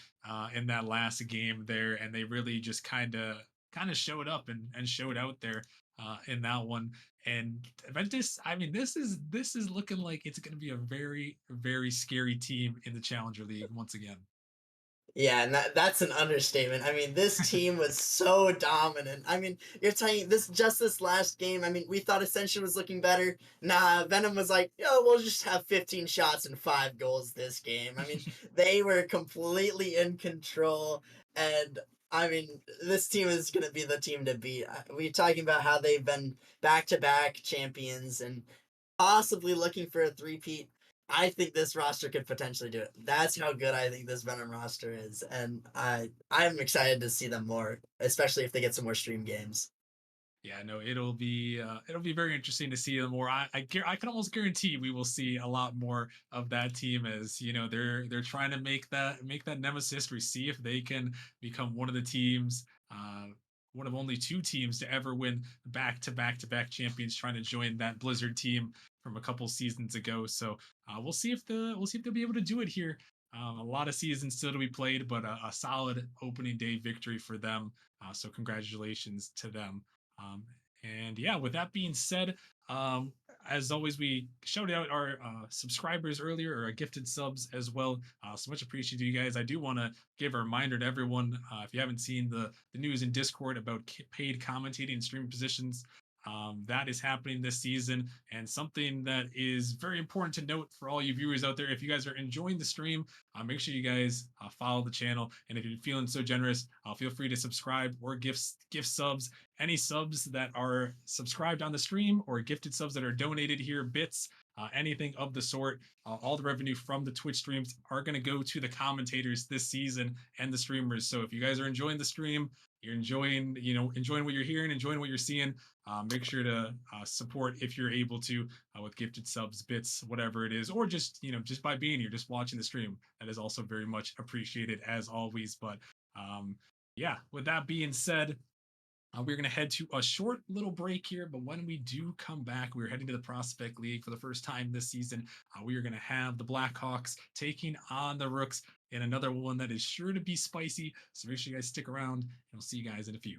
in that last game there, and they really just kind of showed up and showed out there in that one. And Ventus, I mean, this is looking like it's going to be a very, very scary team in the Challenger League once again. Yeah, and that's an understatement. I mean, this team was so dominant. I mean, you're telling this last game. I mean, we thought Ascension was looking better. Nah, Venom was like, yo, we'll just have 15 shots and 5 goals this game. I mean, they were completely in control, and I mean, this team is gonna be the team to beat. We're talking about how they've been back-to-back champions and possibly looking for a three-peat. I think this roster could potentially do it. That's how good I think this Venom roster is, and I'm excited to see them more, especially if they get some more stream games. Yeah, no, it'll be very interesting to see them more. I can almost guarantee we will see a lot more of that team, as they're trying to make that Nemesis history, see if they can become one of the teams, one of only 2 teams to ever win back-to-back champions, trying to join that Blizzard team from a couple seasons ago. So we'll see if they'll be able to do it here. A lot of seasons still to be played, but a solid opening day victory for them. So congratulations to them. And yeah, with that being said, as always, we shouted out our subscribers earlier, or our gifted subs as well. So much appreciated to you guys. I do want to give a reminder to everyone, if you haven't seen the news in Discord about paid commentating and streaming positions, that is happening this season, and something that is very important to note for all you viewers out there. If you guys are enjoying the stream, make sure you guys follow the channel, and if you're feeling so generous, feel free to subscribe or gift subs. Any subs that are subscribed on the stream, or gifted subs that are donated here, bits, anything of the sort, all the revenue from the Twitch streams are going to go to the commentators this season and the streamers. So if you guys are enjoying the stream, you're enjoying what you're hearing, enjoying what you're seeing, make sure to support if you're able to, with gifted subs, bits, whatever it is, or just by being here, just watching the stream. That is also very much appreciated as always. But yeah, with that being said, we're going to head to a short little break here, but when we do come back, we're heading to the Prospect League for the first time this season. We are going to have the Blackhawks taking on the Rooks in another one that is sure to be spicy. So make sure you guys stick around, and we'll see you guys in a few.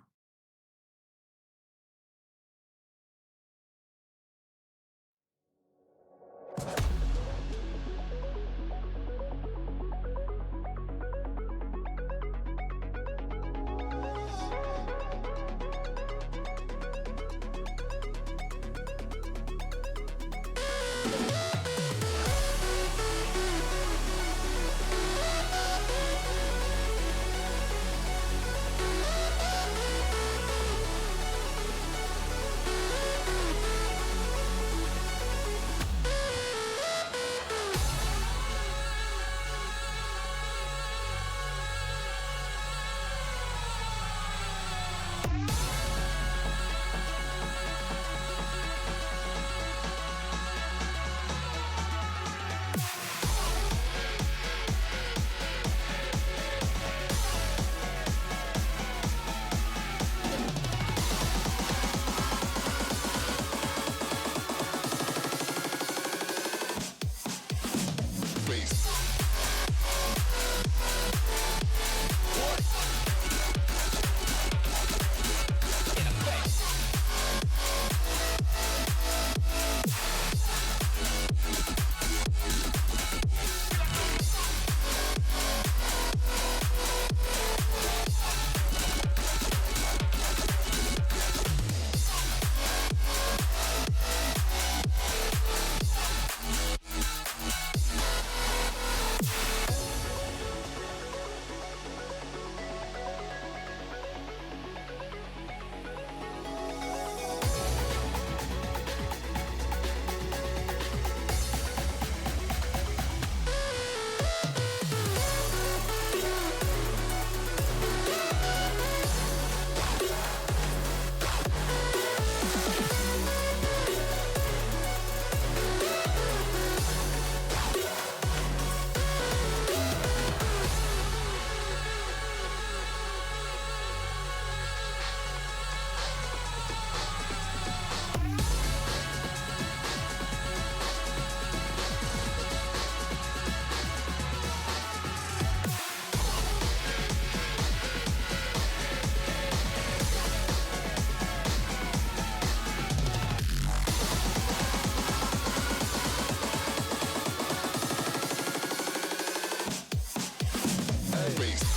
face.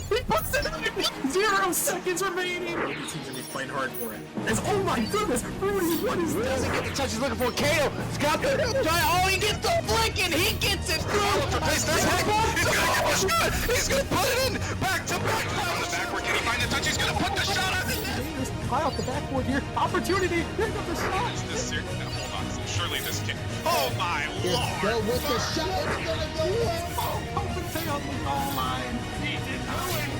He puts it in! 0 seconds remaining! The team's gonna be fighting hard for it. Oh my goodness! Rudy, what is this? Doesn't get the touch he's looking for. Kato, Scott, oh, he gets the flick and he gets it through. He's gonna get the shot. He's gonna put it in. Back to back. On the backward, can he find the touch? He's gonna put the shot on the net. High off the backboard here. Opportunity. Here comes the shot. Is this serious? Now, hold on. Surely this can't. Oh my lord! Go with the shot. It's gonna go in. Oh, Copenhagen on the goal line. He did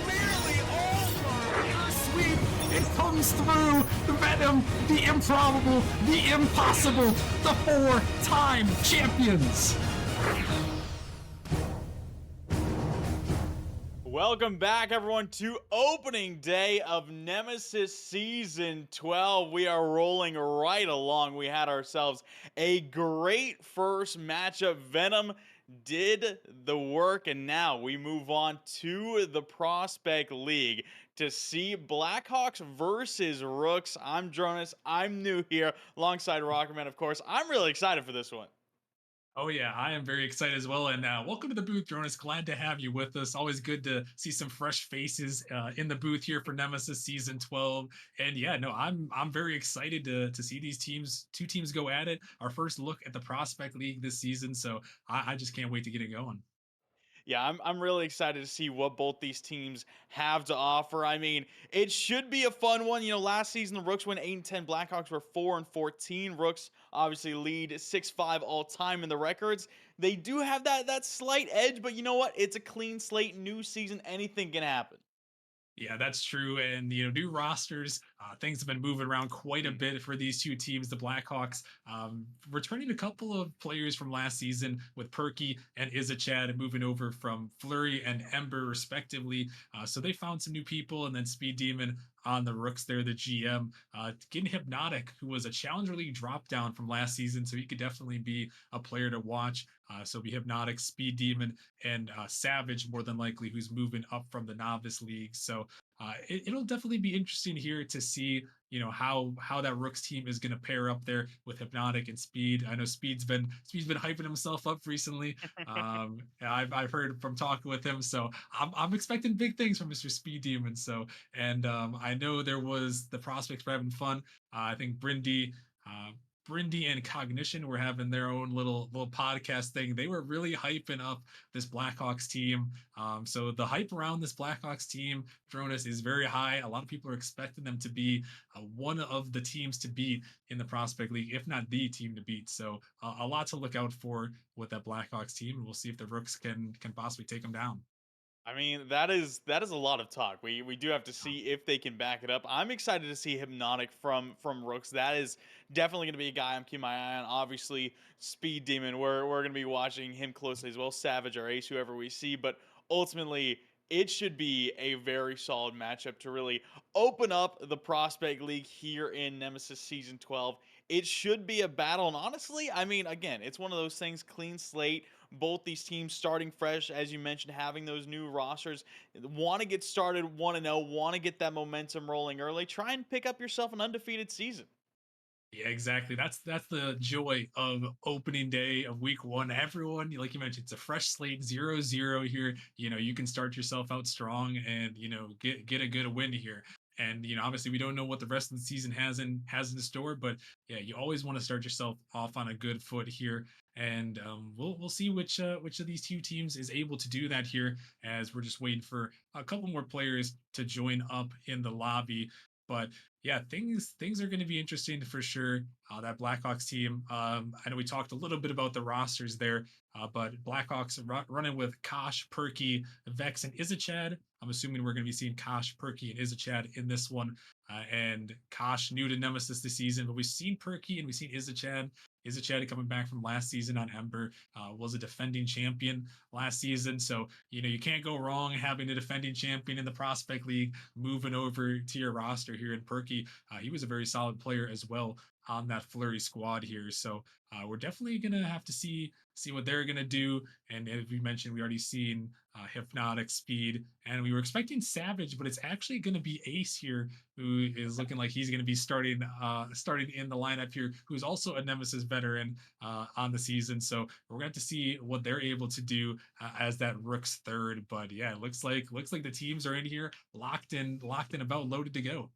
Nearly over. sweep. It comes through. The venom, the improbable, the impossible. The 4-time champions. Welcome back, everyone, to opening day of Nemesis Season 12. We are rolling right along. We had ourselves a great first matchup. Venom did the work, and now we move on to the Prospect League to see Blackhawks versus Rooks. I'm Jonas. I'm new here alongside Rockerman, of course. I'm really excited for this one. Oh yeah, I am very excited as well. And welcome to the booth, Jonas. Glad to have you with us. Always good to see some fresh faces in the booth here for Nemesis Season 12. And yeah, no, I'm very excited to see these two teams go at it. Our first look at the Prospect League this season, so I just can't wait to get it going. Yeah, I'm really excited to see what both these teams have to offer. I mean, it should be a fun one. You know, last season the Rooks went 8-10, Blackhawks were 4-14. Rooks obviously lead 6-5 all time in the records. They do have that slight edge, but you know what? It's a clean slate, new season, anything can happen. Yeah, that's true. And, new rosters, things have been moving around quite a bit for these two teams. The Blackhawks returning a couple of players from last season with Perky and Izachad moving over from Fleury and Ember, respectively. So they found some new people. And then Speed Demon on the Rooks there, the GM, getting Hypnotic, who was a Challenger League drop down from last season. So he could definitely be a player to watch. So we Hypnotic, Speed Demon, and Savage, more than likely, who's moving up from the Novice League. So it'll definitely be interesting here to see, how that Rooks team is going to pair up there with Hypnotic and Speed. I know Speed's been hyping himself up recently. I've heard from talking with him, so I'm expecting big things from Mr. Speed Demon. So, and I know there was the prospects were having fun. I think Brindy and Cognition were having their own little podcast thing. They were really hyping up this Blackhawks team. So the hype around this Blackhawks team, Jonas, is very high. A lot of people are expecting them to be one of the teams to beat in the Prospect League, if not the team to beat. So a lot to look out for with that Blackhawks team, and we'll see if the Rooks can possibly take them down. I mean, that is a lot of talk. We do have to see if they can back it up. I'm excited to see Hypnotic from Rooks. That is definitely going to be a guy I'm keeping my eye on. Obviously, Speed Demon, we're going to be watching him closely as well. Savage or Ace, whoever we see. But ultimately, it should be a very solid matchup to really open up the Prospect League here in Nemesis Season 12. It should be a battle. And honestly, I mean, again, it's one of those things, clean slate. Both these teams starting fresh, as you mentioned, having those new rosters. Want to get started 1-0, want to get that momentum rolling early. Try and pick up yourself an undefeated season. Yeah, exactly. That's the joy of opening day of week one. Everyone, like you mentioned, it's a fresh slate, 0-0 here. You can start yourself out strong and get a good win here. And obviously, we don't know what the rest of the season has in store, but yeah, you always want to start yourself off on a good foot here. And we'll see which of these two teams is able to do that here, as we're just waiting for a couple more players to join up in the lobby. But yeah, things are going to be interesting for sure. That Blackhawks team. I know we talked a little bit about the rosters there, but Blackhawks running with Kosh, Perky, Vex, and Izachad. I'm assuming we're going to be seeing Kosh, Perky, and Izachad in this one. And Kosh new to Nemesis this season, but we've seen Perky and we've seen Izachad. Izachad coming back from last season on Ember, was a defending champion last season. So, you can't go wrong having a defending champion in the Prospect League moving over to your roster here in Perky. Perky. He was a very solid player as well on that Flurry squad here. So we're definitely gonna have to see what they're gonna do. And as we mentioned, we already seen Hypnotic, Speed, and we were expecting Savage, but it's actually gonna be Ace here, who is looking like he's gonna be starting in the lineup here, who's also a Nemesis veteran on the season. So we're gonna have to see what they're able to do as that Rook's third. But yeah, it looks like the teams are in here, locked in, about loaded to go.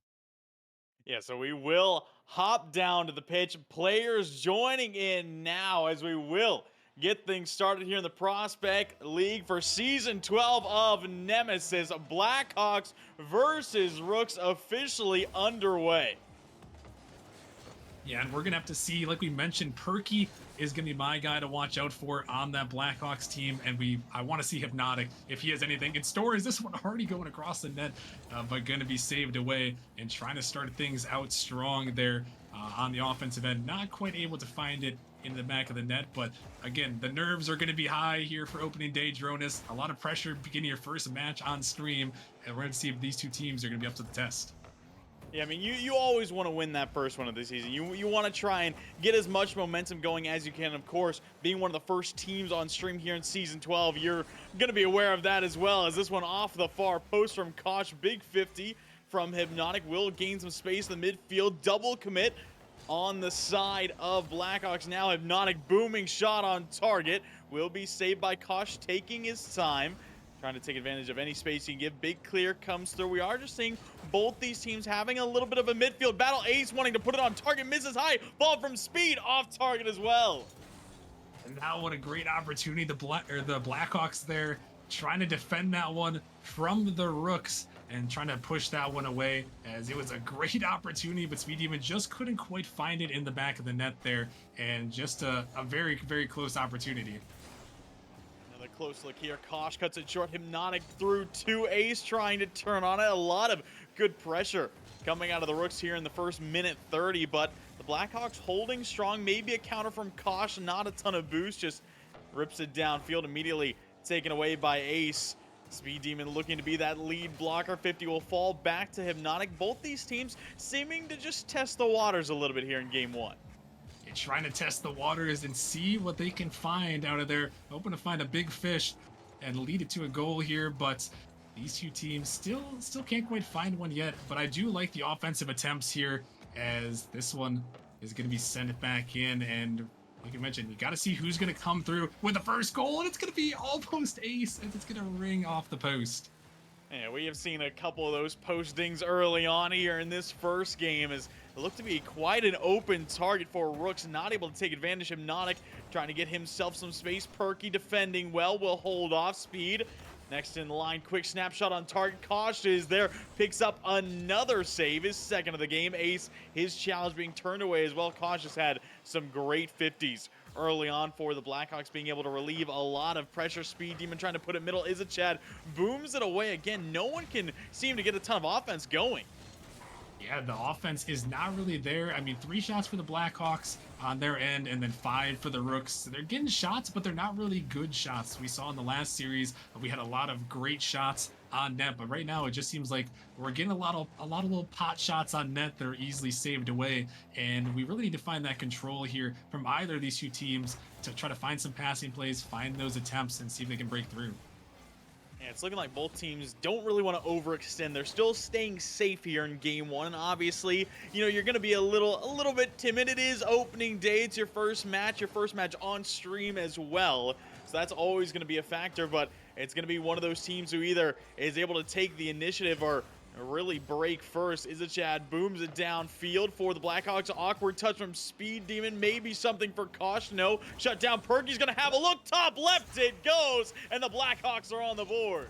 Yeah, so we will hop down to the pitch. Players joining in now as we will get things started here in the Prospect League for Season 12 of Nemesis. Blackhawks versus Rooks officially underway. Yeah, and we're gonna have to see, like we mentioned, Perky is gonna be my guy to watch out for on that Blackhawks team, and I want to see Hypnotic if he has anything in store. Is this one already going across the net, but gonna be saved away and trying to start things out strong there on the offensive end. Not quite able to find it in the back of the net, but again, the nerves are going to be high here for opening day, Dronis. A lot of pressure beginning your first match on stream, and we're going to see if these two teams are going to be up to the test. Yeah, I mean, you always want to win that first one of the season. You want to try and get as much momentum going as you can. Of course, being one of the first teams on stream here in Season 12, you're going to be aware of that as well. As this one off the far post from Kosh, big 50 from Hypnotic will gain some space in the midfield. Double commit on the side of Blackhawks now. Hypnotic booming shot on target will be saved by Kosh, taking his time, trying to take advantage of any space he can give. Big clear comes through. We are just seeing both these teams having a little bit of a midfield battle. Ace wanting to put it on target, misses high. Ball from Speed off target as well. And now what a great opportunity. The Blackhawks there trying to defend that one from the Rooks and trying to push that one away, as it was a great opportunity, but Speed Demon just couldn't quite find it in the back of the net there, and just a very, very close opportunity. Another close look here. Kosh cuts it short. Hypnotic through to Ace, trying to turn on it. A lot of good pressure coming out of the Rooks here in the first minute 30, but the Blackhawks holding strong. Maybe a counter from Kosh, not a ton of boost, just rips it downfield, immediately taken away by Ace. Speed Demon looking to be that lead blocker. 50 will fall back to Hypnotic. Both these teams seeming to just test the waters a little bit here in game one. You're trying to test the waters and see what they can find out of there. Hoping to find a big fish and lead it to a goal here, but these two teams still can't quite find one yet. But I do like the offensive attempts here, as this one is going to be sent back in, and like you mentioned, you got to see who's going to come through with the first goal, and it's going to be all post Ace, and it's going to ring off the post. Yeah, we have seen a couple of those postings early on here in this first game, as it looked to be quite an open target for Rooks, not able to take advantage. Hypnotic trying to get himself some space. Perky defending well, will hold off. Speed next in line, quick snapshot on target. Kosh is there, picks up another save, his second of the game. Ace, his challenge being turned away as well. Kosh has had some great 50s early on for the Blackhawks, being able to relieve a lot of pressure. Speed Demon trying to put it middle. Is a Chad, booms it away again. No one can seem to get a ton of offense going. Yeah, the offense is not really there. I mean, 3 shots for the Blackhawks on their end, and then 5 for the Rooks. They're getting shots, but they're not really good shots. We saw in the last series, we had a lot of great shots on net, but right now it just seems like we're getting a lot of little pot shots on net that are easily saved away, and we really need to find that control here from either of these two teams to try to find some passing plays, find those attempts, and see if they can break through. And it's looking like both teams don't really want to overextend. They're still staying safe here in game one. And obviously, you know, you're going to be a little bit timid. It is opening day. It's your first match on stream as well. So that's always going to be a factor, but it's going to be one of those teams who either is able to take the initiative or really break first. Is a Chad, booms it downfield for the Blackhawks. Awkward touch from Speed Demon, maybe something for Kosh. No, shut down. Perky's gonna have a look, top left it goes, and the Blackhawks are on the board.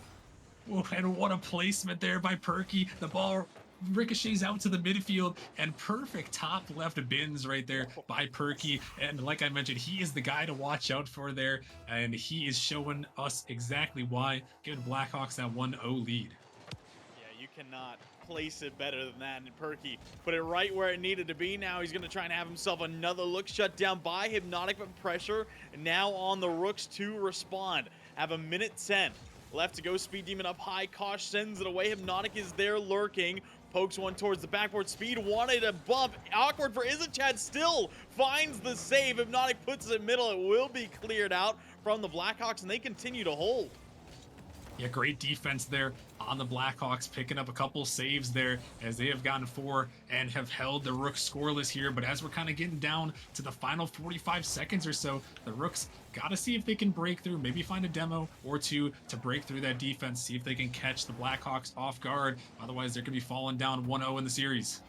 Oh, and what a placement there by Perky. The ball ricochets out to the midfield, and perfect top left bins right there by Perky. And like I mentioned, he is the guy to watch out for there, and he is showing us exactly why, giving Blackhawks that 1-0 lead. You cannot place it better than that. And Perky put it right where it needed to be. Now he's going to try and have himself another look, shut down by Hypnotic, but pressure now on the Rooks to respond. Have a minute 10 left to go. Speed Demon up high. Kosh sends it away. Hypnotic is there lurking. Pokes one towards the backboard. Speed wanted a bump. Awkward for Izzachad. Still finds the save. Hypnotic puts it middle. It will be cleared out from the Blackhawks, and they continue to hold. Yeah, great defense there on the Blackhawks, picking up a couple saves there as they have gotten 4 and have held the Rooks scoreless here. But as we're kind of getting down to the final 45 seconds or so, the Rooks got to see if they can break through, maybe find a demo or two to break through that defense, see if they can catch the Blackhawks off guard. Otherwise, they're going to be falling down 1-0 in the series.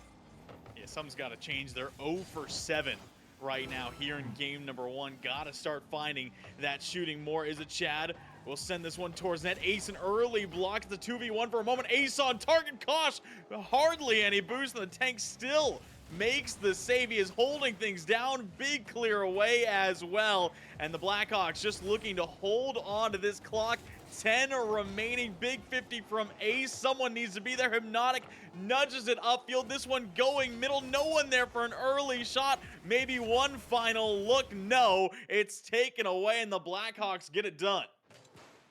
Yeah, something's got to change. They're 0 for 7 right now here in game number 1. Got to start finding that shooting more. Izzachad will send this one towards net. Ace an early block. It's a 2v1 for a moment. Ace on target. Kosh, hardly any boost. And the tank still makes the save. He is holding things down. Big clear away as well. And the Blackhawks just looking to hold on to this clock. 10 remaining. Big 50 from Ace. Someone needs to be there. Hypnotic nudges it upfield. This one going middle. No one there for an early shot. Maybe one final look. No, it's taken away, and the Blackhawks get it done.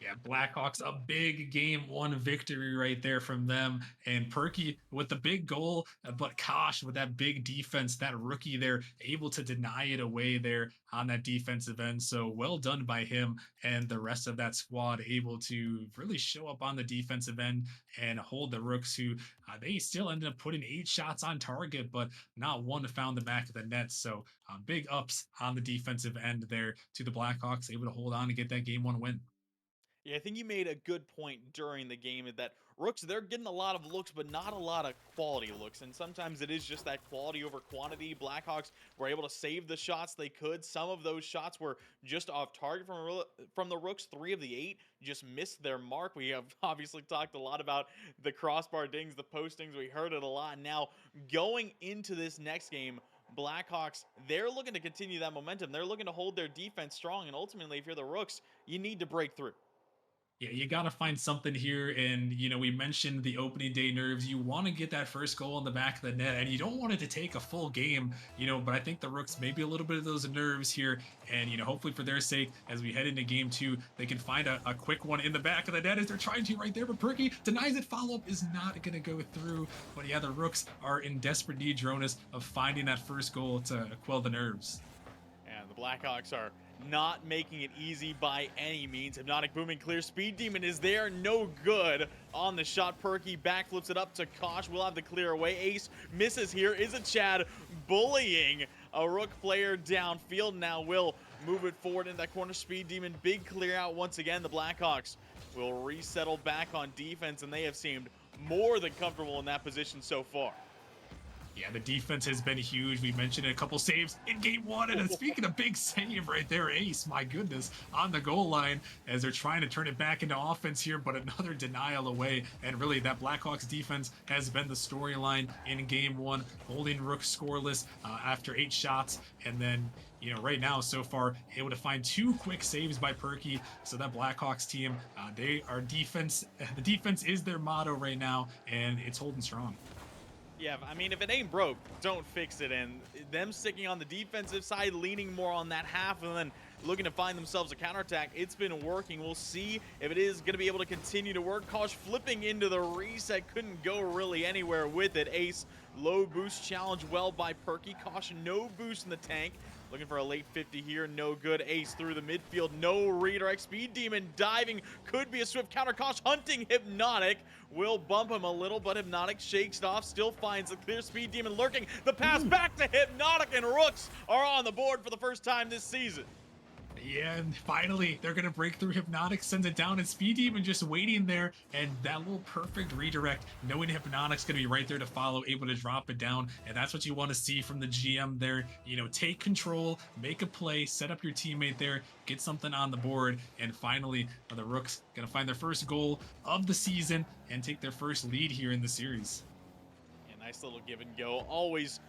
Yeah, Blackhawks, a big game 1 victory right there from them. And Perky with the big goal, but Kosh with that big defense, that rookie there, able to deny it away there on that defensive end. So well done by him and the rest of that squad, able to really show up on the defensive end and hold the Rooks, who they still ended up putting 8 shots on target, but not one found the back of the net. So big ups on the defensive end there to the Blackhawks, able to hold on and get that game 1 win. Yeah, I think you made a good point during the game that Rooks, they're getting a lot of looks, but not a lot of quality looks. And sometimes it is just that quality over quantity. Blackhawks were able to save the shots they could. Some of those shots were just off target from the Rooks. 3 of the 8 just missed their mark. We have obviously talked a lot about the crossbar dings, the postings. We heard it a lot. Now, going into this next game, Blackhawks, they're looking to continue that momentum. They're looking to hold their defense strong. And ultimately, if you're the Rooks, you need to break through. Yeah, you got to find something here. And, we mentioned the opening day nerves. You want to get that first goal in the back of the net, and you don't want it to take a full game, but I think the Rooks, maybe a little bit of those nerves here. And, hopefully for their sake, as we head into game 2, they can find a quick one in the back of the net as they're trying to right there. But Perky denies it. Follow-up is not going to go through. But yeah, the Rooks are in desperate need, Jonas, of finding that first goal to quell the nerves. And the Blackhawks are not making it easy by any means. Hypnotic booming clear. Speed Demon is there. No good on the shot. Perky backflips it up to Kosh. We'll have the clear away. Ace misses here. Izzachad bullying a Rook player downfield. Now will move it forward in that corner. Speed Demon, big clear out once again. The Blackhawks will resettle back on defense, and they have seemed more than comfortable in that position so far. Yeah, the defense has been huge. We mentioned a couple saves in game 1. And speaking of big save right there, Ace, my goodness, on the goal line as they're trying to turn it back into offense here, but another denial away. And really, that Blackhawks defense has been the storyline in game 1, holding Rook scoreless after 8 shots. And then, right now, so far, able to find 2 quick saves by Perky. So that Blackhawks team, they are defense. The defense is their motto right now, and it's holding strong. Yeah, I mean, if it ain't broke, don't fix it. And them sticking on the defensive side, leaning more on that half, and then looking to find themselves a counterattack, it's been working. We'll see if it is going to be able to continue to work. Kosh flipping into the reset, couldn't go really anywhere with it. Ace, low boost challenge well by Perky. Kosh, no boost in the tank. Looking for a late 50 here, no good. Ace through the midfield, no redirect. Speed Demon diving, could be a swift counter. Kosh hunting Hypnotic, will bump him a little, but Hypnotic shakes it off, still finds a clear. Speed Demon lurking, the pass back to Hypnotic, and Rooks are on the board for the first time this season. Yeah, and finally, they're going to break through. Hypnotic sends it down, and Speed Demon just waiting there, and that little perfect redirect, knowing Hypnotic's going to be right there to follow, able to drop it down, and that's what you want to see from the GM there. Take control, make a play, set up your teammate there, get something on the board, and finally, the Rooks going to find their first goal of the season and take their first lead here in the series. Nice little give and go. Always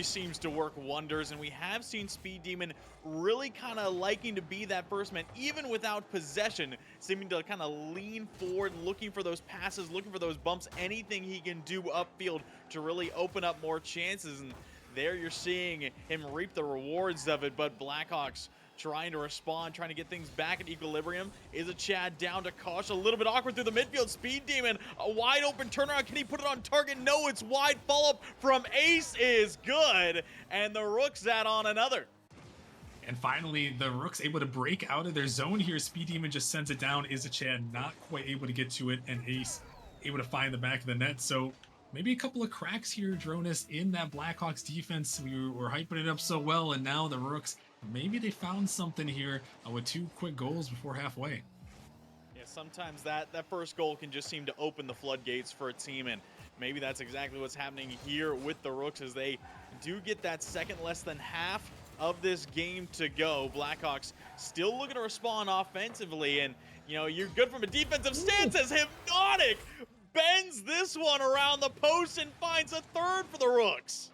seems to work wonders, and we have seen Speed Demon really kind of liking to be that first man, even without possession, seeming to kind of lean forward, looking for those passes, looking for those bumps, anything he can do upfield to really open up more chances. And there you're seeing him reap the rewards of it. But Blackhawks trying to respond, trying to get things back at equilibrium. Is a Chad down to Kosh, a little bit awkward through the midfield. Speed Demon, a wide open turnaround. Can he put it on target? No, it's wide. Follow-up from Ace is good, and the Rooks add on another. And finally, the Rook's able to break out of their zone here. Speed Demon just sends it down. Izachan not quite able to get to it, and Ace able to find the back of the net. So maybe a couple of cracks here, Dronis, in that Blackhawks defense. We were hyping it up so well, and now the Rooks, maybe they found something here with 2 quick goals before halfway. Yeah, sometimes that first goal can just seem to open the floodgates for a team, and maybe that's exactly what's happening here with the Rooks as they do get that second less than half of this game to go. Blackhawks still looking to respond offensively, and you know, you're good from a defensive stance as Hypnotic bends this one around the post and finds a third for the Rooks.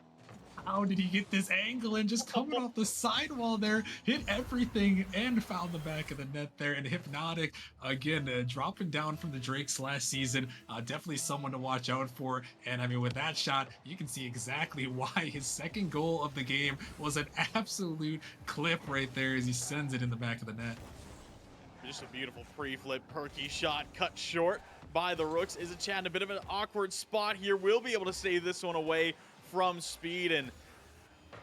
How did he get this angle and just coming off the sidewall there, hit everything and found the back of the net there. And Hypnotic, again, dropping down from the Drakes last season, definitely someone to watch out for. And I mean, with that shot, you can see exactly why his second goal of the game was an absolute clip right there as he sends it in the back of the net. Just a beautiful pre-flip, perky shot cut short by the Rooks. Is a Chad in a bit of an awkward spot here. Will be able to save this one away from Speed, and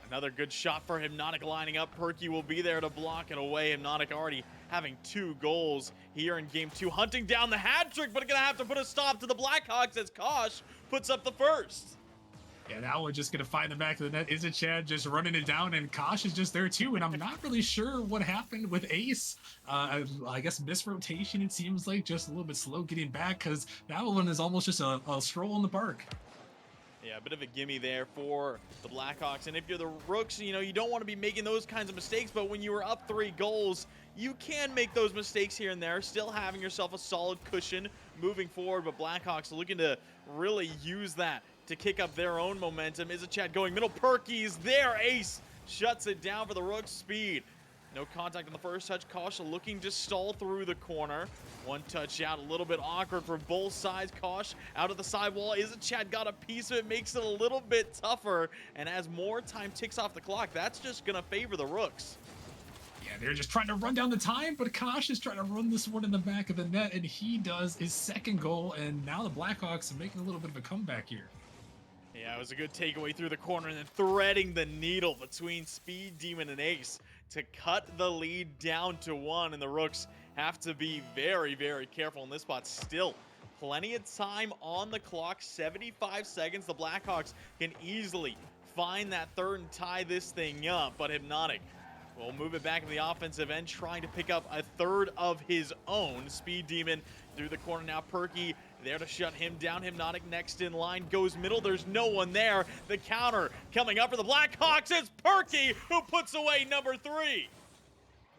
another good shot for Hypnotic lining up. Perky will be there to block it away. Hypnotic already having 2 goals here in game 2, hunting down the hat trick, but gonna have to put a stop to the Blackhawks as Kosh puts up the first. Yeah, now we're just going to find the back of the net. Is it Chad just running it down, and Kosh is just there too, and I'm not really sure what happened with Ace. I guess misrotation, it seems like, just a little bit slow getting back, because that one is almost just a stroll in the park. Yeah, a bit of a gimme there for the Blackhawks. And if you're the Rooks, you know, you don't want to be making those kinds of mistakes, but when you were up 3 goals, you can make those mistakes here and there, still having yourself a solid cushion moving forward. But Blackhawks looking to really use that to kick up their own momentum. Is a Chad going middle. Perky's there. Ace shuts it down for the Rooks. Speed. No contact on the first touch. Kosh looking to stall through the corner. 1 touch out, a little bit awkward for both sides. Kosh out of the sidewall. Is a Chad got a piece of it, makes it a little bit tougher. And as more time ticks off the clock, that's just going to favor the Rooks. Yeah, they're just trying to run down the time, but Kosh is trying to run this one in the back of the net, and he does his second goal, and now the Blackhawks are making a little bit of a comeback here. Yeah, it was a good takeaway through the corner and then threading the needle between Speed Demon and Ace to cut the lead down to 1, and the Rooks have to be very, very careful in this spot. Still, plenty of time on the clock, 75 seconds. The Blackhawks can easily find that third and tie this thing up, but Hypnotic will move it back to the offensive end, trying to pick up a third of his own. Speed Demon through the corner now. Perky there to shut him down. Hypnotic next in line, goes middle. There's no one there. The counter coming up for the Blackhawks. It's Perky who puts away number 3.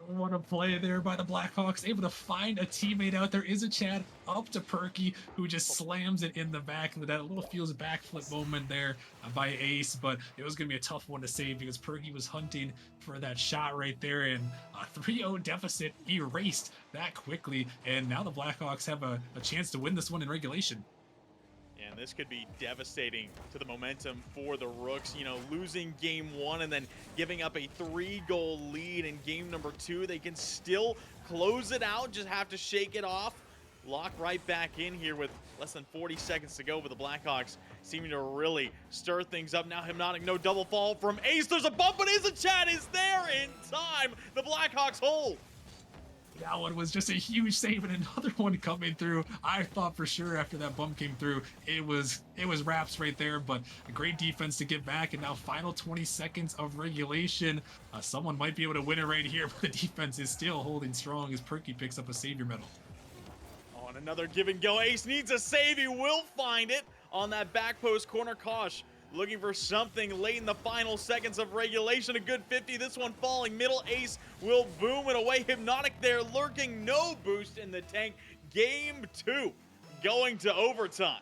What a play there by the Blackhawks, able to find a teammate out there. Is a Chad up to Perky, who just slams it in the back of the net. A little feels backflip moment there by Ace, but it was going to be a tough one to save because Perky was hunting for that shot right there, and a 3-0 deficit erased that quickly, and now the Blackhawks have a chance to win this one in regulation. And this could be devastating to the momentum for the Rooks. You know, losing game 1 and then giving up a 3-goal lead in game number 2. They can still close it out, just have to shake it off. Lock right back in here with less than 40 seconds to go, but the Blackhawks seeming to really stir things up. Now Hypnotic, no double fall from Ace. There's a bump, but Chat is there in time. The Blackhawks hold. That one was just a huge save, and another one coming through. I thought for sure after that bump came through, it was wraps right there, but a great defense to get back, and now final 20 seconds of regulation. Someone might be able to win it right here, but the defense is still holding strong as Perky picks up a savior medal. On another give and go, Ace needs a save. He will find it on that back post corner. Kosh looking for something late in the final seconds of regulation. A good 50. This one falling middle. Ace will boom it away. Hypnotic there lurking. No boost in the tank. Game 2 going to overtime.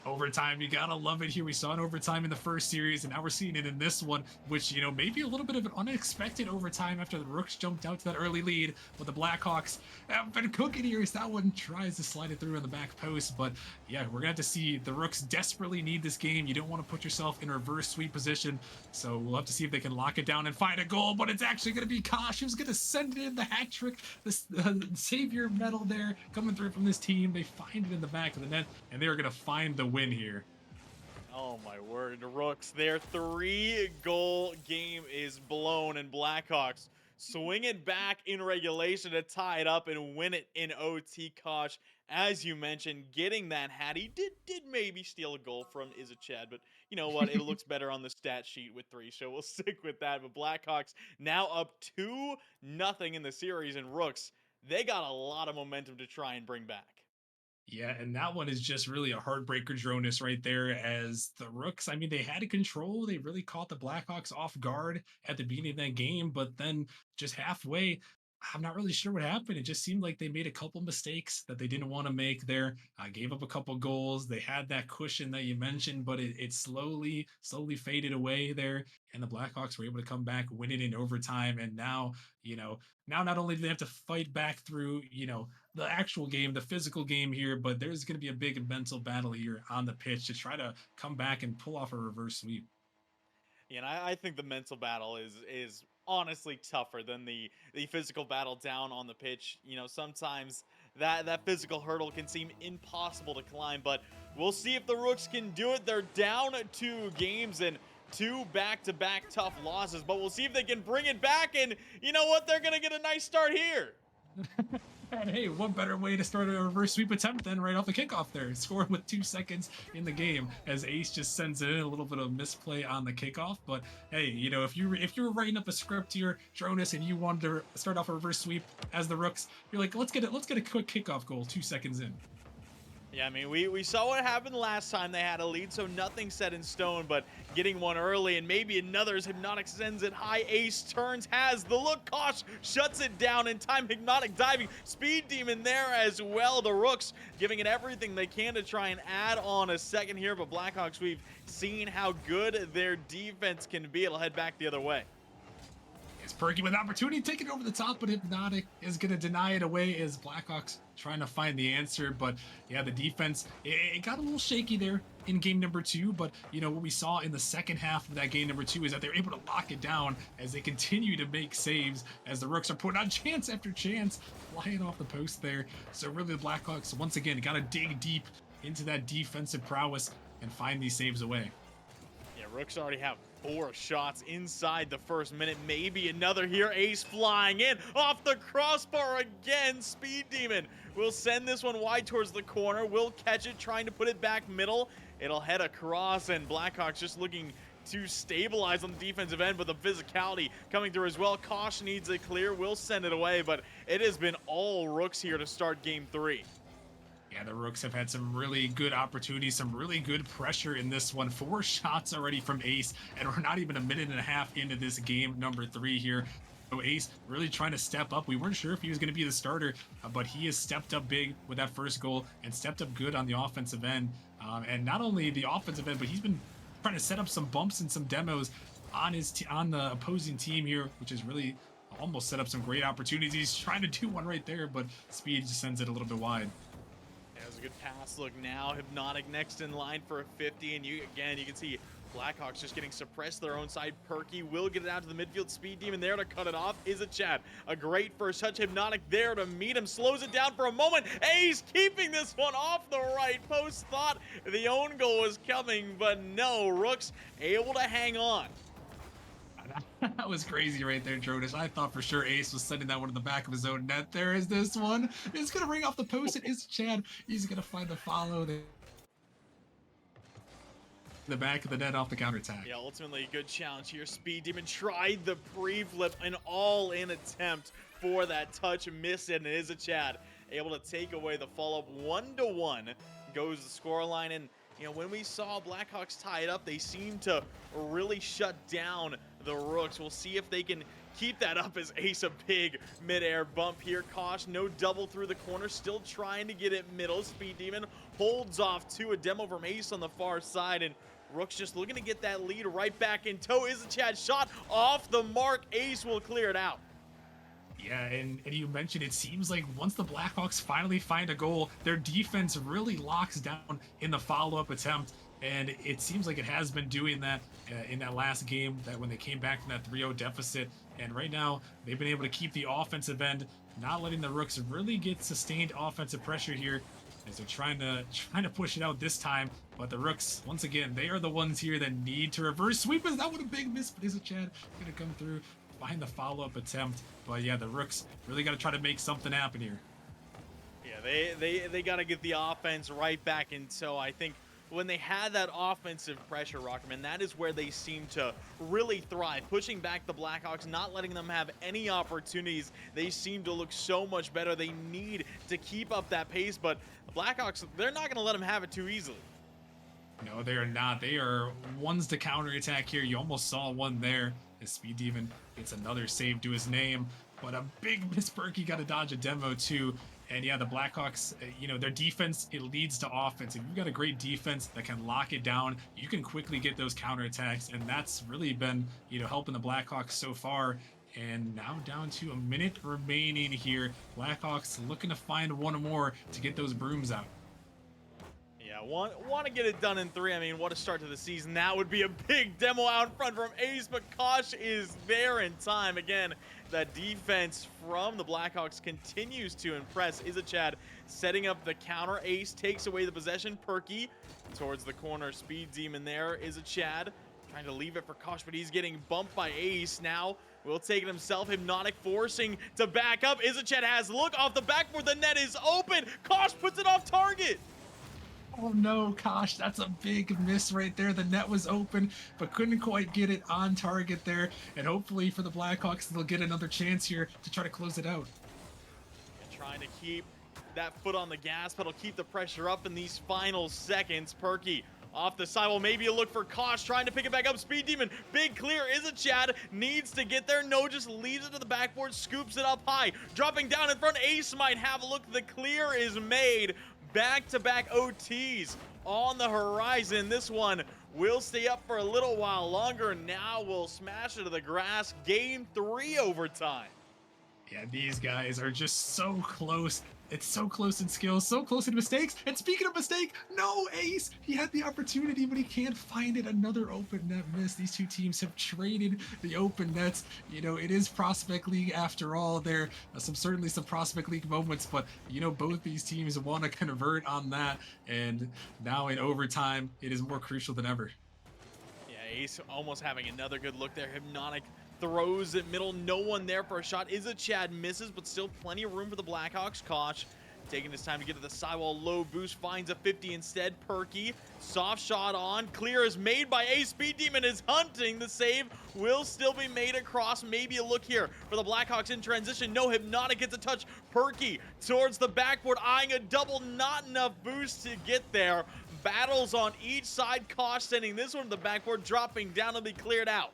Overtime, you gotta love it here. We saw an overtime in the first series, and now we're seeing it in this one, which, you know, maybe a little bit of an unexpected overtime after the Rooks jumped out to that early lead, but the Blackhawks have been cooking here as that one tries to slide it through in the back post. But yeah, we're gonna have to see the Rooks desperately need this game. You don't want to put yourself in a reverse sweep position, so we'll have to see if they can lock it down and find a goal. But it's actually gonna be Kosh who's gonna send it in the hat trick. This savior medal there coming through from this team. They find it in the back of the net, and they're gonna find the win here. Oh my word, Rooks, their 3-goal game is blown, and Blackhawks swing it back in regulation to tie it up and win it in OT. Kosh, as you mentioned, getting that hat. He did maybe steal a goal from Chad, but you know what? It looks better on the stat sheet with 3, so we'll stick with that. But Blackhawks now up 2-0 in the series, and Rooks, they got a lot of momentum to try and bring back. Yeah, and that one is just really a heartbreaker, Dronus, right there. As the Rooks, I mean, they had control. They really caught the Blackhawks off guard at the beginning of that game, but then just halfway, I'm not really sure what happened. It just seemed like they made a couple mistakes that they didn't want to make there. Gave up a couple goals. They had that cushion that you mentioned, but it slowly faded away there. And the Blackhawks were able to come back, win it in overtime. And now, now not only do they have to fight back through, the actual game, the physical game here, but there's going to be a big mental battle here on the pitch to try to come back and pull off a reverse sweep. Yeah, and I think the mental battle is honestly tougher than the physical battle down on the pitch. You know, sometimes that physical hurdle can seem impossible to climb, but we'll see if the Rooks can do it. They're down 2 games and 2 back-to-back tough losses, but we'll see if they can bring it back, and you know what? They're going to get a nice start here. And hey, what better way to start a reverse sweep attempt than right off the kickoff there, scoring with 2 seconds in the game as Ace just sends it in, a little bit of misplay on the kickoff. But hey, if you were writing up a script here, Dronus, and you wanted to start off a reverse sweep as the Rooks, you're like, let's get a quick kickoff goal 2 seconds in. Yeah, I mean, we saw what happened last time they had a lead, so nothing set in stone, but getting one early and maybe another as Hypnotic sends it high. Ace turns, has the look, Kosh shuts it down in time. Hypnotic diving, Speed Demon there as well. The Rooks giving it everything they can to try and add on a second here, but Blackhawks, we've seen how good their defense can be. It'll head back the other way. It's Perky with an opportunity, taking over the top, but Hypnotic is going to deny it away as Blackhawks trying to find the answer. But yeah, the defense, it got a little shaky there in game number 2. But what we saw in the second half of that game number 2 is that they're able to lock it down as they continue to make saves as the Rooks are putting on chance after chance, flying off the post there. So really the Blackhawks, once again, got to dig deep into that defensive prowess and find these saves away. Yeah, Rooks already have 4 shots inside the first minute, maybe another here. Ace flying in off the crossbar again. Speed Demon will send this one wide towards the corner. Will catch it, trying to put it back middle. It'll head across, and Blackhawks just looking to stabilize on the defensive end, but the physicality coming through as well. Kosh needs a clear, will send it away, but it has been all Rooks here to start game 3. Yeah, the Rooks have had some really good opportunities, some really good pressure in this one. 4 shots already from Ace, and we're not even a minute and a half into this game number 3 here. So Ace really trying to step up. We weren't sure if he was going to be the starter, but he has stepped up big with that first goal and stepped up good on the offensive end. And not only the offensive end, but he's been trying to set up some bumps and some demos on the opposing team here, which is really almost set up some great opportunities. He's trying to do one right there, but Speed just sends it a little bit wide. There's a good pass. Look now, Hypnotic next in line for a 50, and you can see Blackhawks just getting suppressed their own side. Perky will get it out to the midfield. Speed Demon there to cut it off is a Chad. A great first touch. Hypnotic there to meet him. Slows it down for a moment. Ace keeping this one off the right post. Thought the own goal was coming, but no. Rooks able to hang on. That was crazy right there, Dronus. I thought for sure Ace was sending that one in the back of his own net. There is this one. It's going to ring off the post. It is Chad. He's going to find the follow there. The back of the net off the counterattack. Yeah, ultimately a good challenge here. Speed Demon tried the pre-flip, an all-in attempt for that touch, missed it, and it is a Chad able to take away the follow-up. 1-1 goes the scoreline, and when we saw Blackhawks tie it up, they seemed to really shut down the Rooks. We'll see if they can keep that up as Ace a big mid-air bump here. Kosh, no double through the corner, still trying to get it middle. Speed Demon holds off to a demo from Ace on the far side, and Rook's just looking to get that lead right back in tow. Is a Chad shot off the mark. Ace will clear it out. Yeah, and you mentioned it seems like once the Blackhawks finally find a goal, their defense really locks down in the follow-up attempt. And it seems like it has been doing that in that last game, that when they came back from that 3-0 deficit. And right now, they've been able to keep the offensive end, not letting the Rooks really get sustained offensive pressure here as they're trying to push it out this time. But the Rooks, once again, they are the ones here that need to reverse sweep. Is that what a big miss? But is it Chad going to come through? Find the follow-up attempt. But yeah, the Rooks really got to try to make something happen here. Yeah, they got to get the offense right back in tow. I think when they had that offensive pressure, Rockerman, that is where they seem to really thrive. Pushing back the Blackhawks, not letting them have any opportunities. They seem to look so much better. They need to keep up that pace, but the Blackhawks, they're not going to let them have it too easily. No, they are not. They are ones to counterattack here. You almost saw one there. His Speed Demon gets another save to his name, but a big miss. Berkey got to dodge a demo too. And yeah, the Blackhawks, their defense, it leads to offense. If you've got a great defense that can lock it down, you can quickly get those counterattacks. And that's really been, helping the Blackhawks so far. And now down to a minute remaining here. Blackhawks looking to find one more to get those brooms out. Yeah, want to get it done in 3. I mean, what a start to the season. That would be a big demo out in front from Ace, but Kosh is there in time. Again, that defense from the Blackhawks continues to impress. Chad setting up the counter. Ace takes away the possession. Perky towards the corner. Speed Demon there. Chad trying to leave it for Kosh, but he's getting bumped by Ace. Now will take it himself. Hypnotic forcing to back up. Chad has look off the backboard. The net is open. Kosh puts it off target. Oh no, Kosh, that's a big miss right there. The net was open, but couldn't quite get it on target there. And hopefully for the Blackhawks, they'll get another chance here to try to close it out. And trying to keep that foot on the gas pedal, keep the pressure up in these final seconds. Perky off the side. Well, maybe a look for Kosh, trying to pick it back up. Speed Demon, big clear. Chad needs to get there. No, just leaves it to the backboard, scoops it up high. Dropping down in front. Ace might have a look. The clear is made. Back-to-back OTs on the horizon. This one will stay up for a little while longer. Now we'll smash it to the grass. Game 3 overtime. Yeah, these guys are just so close. It's so close in skills, so close in mistakes. And speaking of mistake, no, Ace, he had the opportunity, but he can't find it. Another open net miss. These two teams have traded the open nets. It is Prospect League after all. There are certainly some Prospect League moments, but both these teams want to convert on that. And now in overtime, it is more crucial than ever. Yeah, Ace almost having another good look there. Hypnotic throws it middle, no one there for a shot. Chad misses, but still plenty of room for the Blackhawks. Kosh taking his time to get to the sidewall. Low boost, finds a 50 instead. Perky, soft shot on. Clear is made by Ace. Speed Demon is hunting. The save will still be made across. Maybe a look here for the Blackhawks in transition. No, Hypnotic gets a touch. Perky towards the backboard, eyeing a double. Not enough boost to get there. Battles on each side. Kosh sending this one to the backboard, dropping down to be cleared out.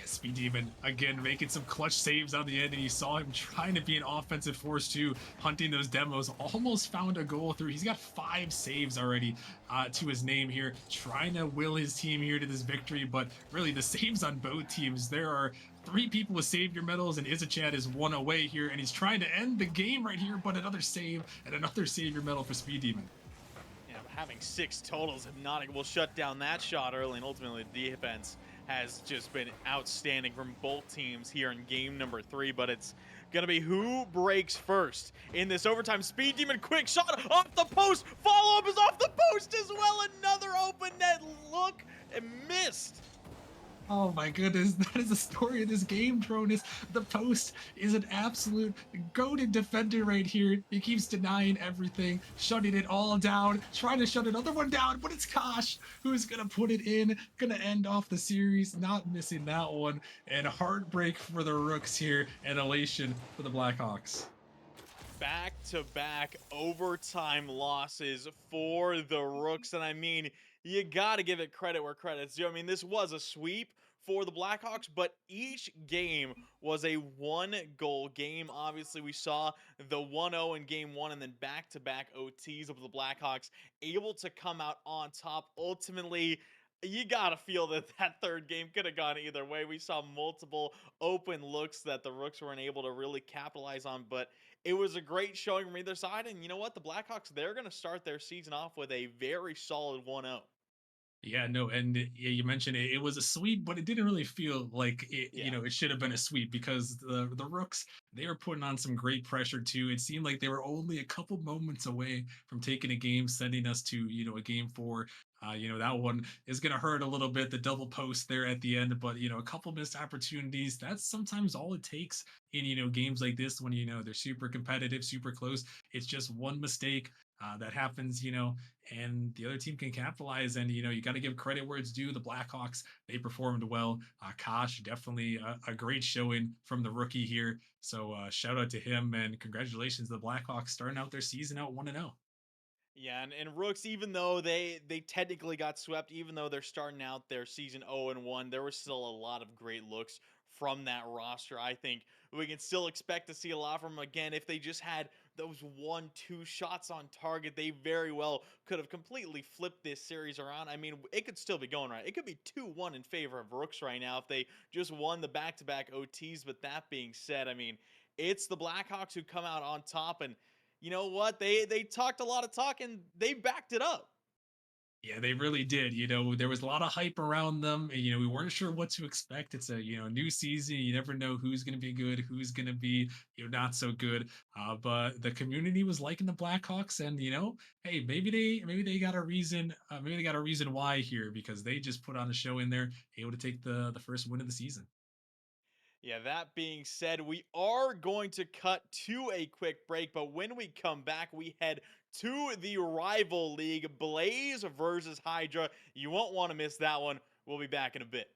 Speed Demon, again, making some clutch saves on the end, and you saw him trying to be an offensive force too, hunting those demos, almost found a goal through. He's got 5 saves already to his name here, trying to will his team here to this victory, but really the saves on both teams, there are 3 people with savior medals, and Chad is 1 away here, and he's trying to end the game right here, but another save and another savior medal for Speed Demon. Yeah, having 6 totals, Hypnotic will shut down that shot early, and ultimately the defense has just been outstanding from both teams here in game number 3, but it's gonna be who breaks first in this overtime. Speed Demon, quick shot off the post, follow-up is off the post as well. Another open net look and missed. Oh my goodness, that is the story of this game, Tronus. The post is an absolute goated defender right here. He keeps denying everything, shutting it all down, trying to shut another one down, but it's Kosh who's gonna put it in, gonna end off the series, not missing that one, and heartbreak for the Rooks here, and elation for the Blackhawks. Back-to-back overtime losses for the Rooks, and I mean, you got to give it credit where credit's due. I mean, this was a sweep for the Blackhawks, but each game was a 1-goal game. Obviously, we saw the 1-0 in game 1 and then back-to-back OTs of the Blackhawks able to come out on top. Ultimately, you gotta feel that that third game could have gone either way. We saw multiple open looks that the Rooks weren't able to really capitalize on, but it was a great showing from either side. And you know what? The Blackhawks, they're going to start their season off with a very solid 1-0. Yeah, no, and yeah, you mentioned it, it was a sweep, but it didn't really feel like it, Yeah. it should have been a sweep because the Rooks, they were putting on some great pressure too. It seemed like they were only a couple moments away from taking a game, sending us to, a game four. That one is going to hurt a little bit, the double post there at the end, but a couple missed opportunities. That's sometimes all it takes in, games like this when, they're super competitive, super close. It's just one mistake that happens, and the other team can capitalize. And you got to give credit where it's due. The Blackhawks, they performed well. Kosh, definitely a great showing from the rookie here. So shout out to him and congratulations to the Blackhawks starting out their season out 1-0. Yeah, and Rooks, even though they technically got swept, even though they're starting out their season 0-1, there was still a lot of great looks from that roster. I think we can still expect to see a lot from them again. If they just had those 1-2 shots on target, they very well could have completely flipped this series around. I mean, it could still be going right. It could be 2-1 in favor of Rooks right now if they just won the back-to-back OTs. But that being said, I mean, it's the Blackhawks who come out on top, and you know what? They talked a lot of talk and they backed it up. Yeah, they really did. There was a lot of hype around them. And, we weren't sure what to expect. It's a, new season. You never know who's going to be good, who's going to be, not so good. But the community was liking the Blackhawks, and hey, maybe they got a reason. Maybe they got a reason why here because they just put on a show in there, able to take the first win of the season. Yeah, that being said, we are going to cut to a quick break, but when we come back, we head to the rival league, Blaze versus Hydra. You won't want to miss that one. We'll be back in a bit.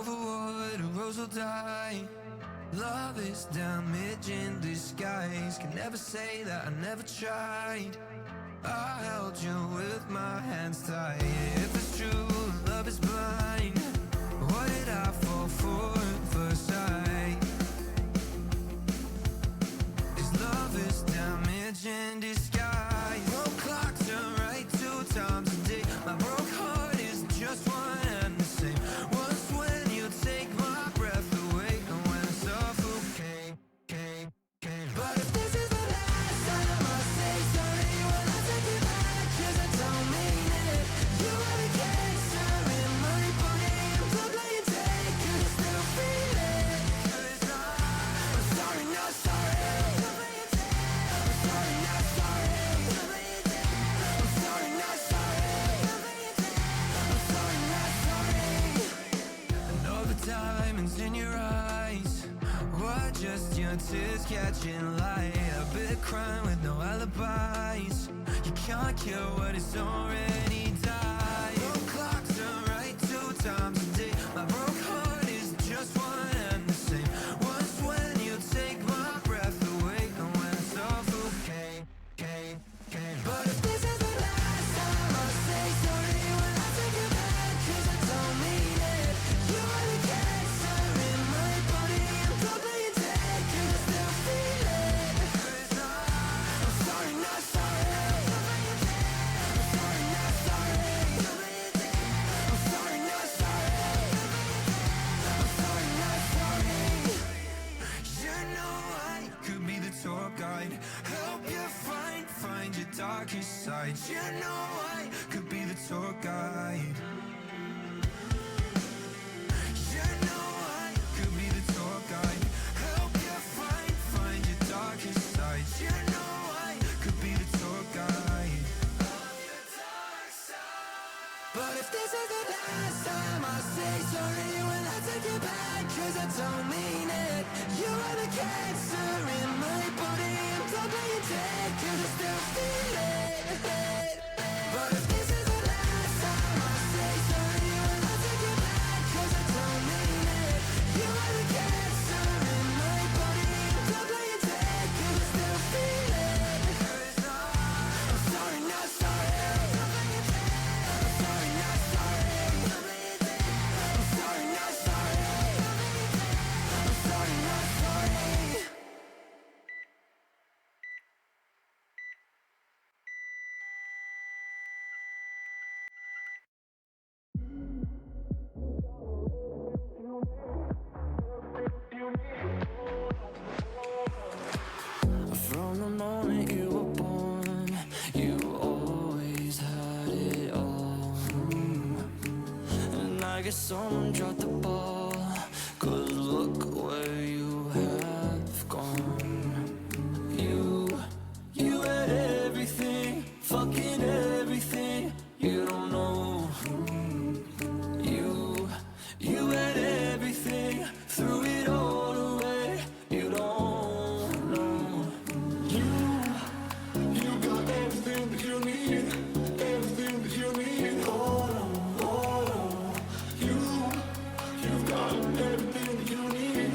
over what a rose will die. Love is damage in disguise. Can never say that I never tried. I held you with my hands tied. If it's true, love is blind. What did I fall for at first sight? 'Cause love is damage in disguise. Broke clocks are right 2 times a day. My broke heart is just one and the same. Once when you take my breath away, and when I suffocate. But if this is the last time I say sorry, when I take it back, 'cause I don't mean it. You are the cancer in my body. I'm so glad you take it, I still feel it. 'Cause I'm sorry, not sorry. I'm sorry, not sorry. I'm sorry, not sorry. I'm sorry, not sorry. I know the diamonds in your eyes were just your tears catching light. A bit of crime with no alibis. You can't kill what is already died. Broke clocks are right 2 times a day. My broke heart is just one and the same. Once when you take my breath away, and when I suffocate. But if this is the last time I say sorry, when I take it back, 'cause I don't mean it. You are the cancer in my body. I'm so glad you take it, I still feel it. 'Cause I'm sorry, not sorry. I'm sorry, not sorry. I'm sorry, not sorry. I'm sorry, not sorry. You know I could be the tour guide, help you find your darkest side. You know I could be the tour guide. You know I could be the tour guide, help you find your darkest side. You know I could be the tour guide. But if this is the last time I say sorry, when I take it back, 'cause I don't mean it. You are the cancer in my body. I'm so glad you take it, I still feel it. But if this is the last time I say sorry, when I take it back, 'cause I don't mean it. You are the cancer in my body. I'm so glad you take it, I still feel it. 'Cause I'm sorry, not sorry. I'm sorry, not sorry. I'm sorry, not sorry. I'm sorry, not sorry. From the moment you were born, you always had it all. And I guess someone dropped the ball, 'cause look where you have gone. You had everything, fucking everything. You don't know. You had everything, threw it all away. You don't know. You got everything that you need, everything that you need. Hold on. You've got everything that you need,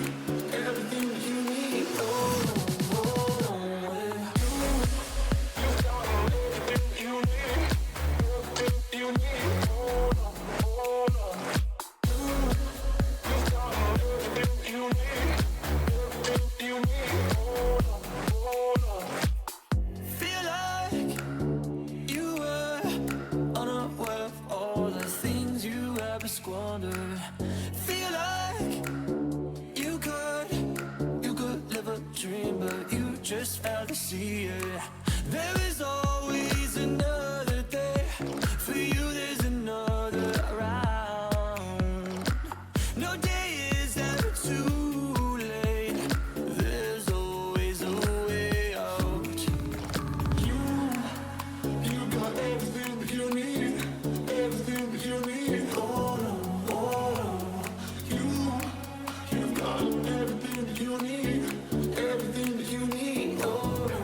everything that you need. Hold on. You've got everything that you need, everything you need. Hold on. You've got everything that you need, everything you need. Hold on. Feel like you were unaware of all the things you ever squandered. Feel like you could live a dream, but you just failed to see it. There is always another day. For you there's another round. No day is ever too late. There's always a way out. You got everything that you need, everything that you need. Hold on. You've got everything that you need, everything that you need. Hold on.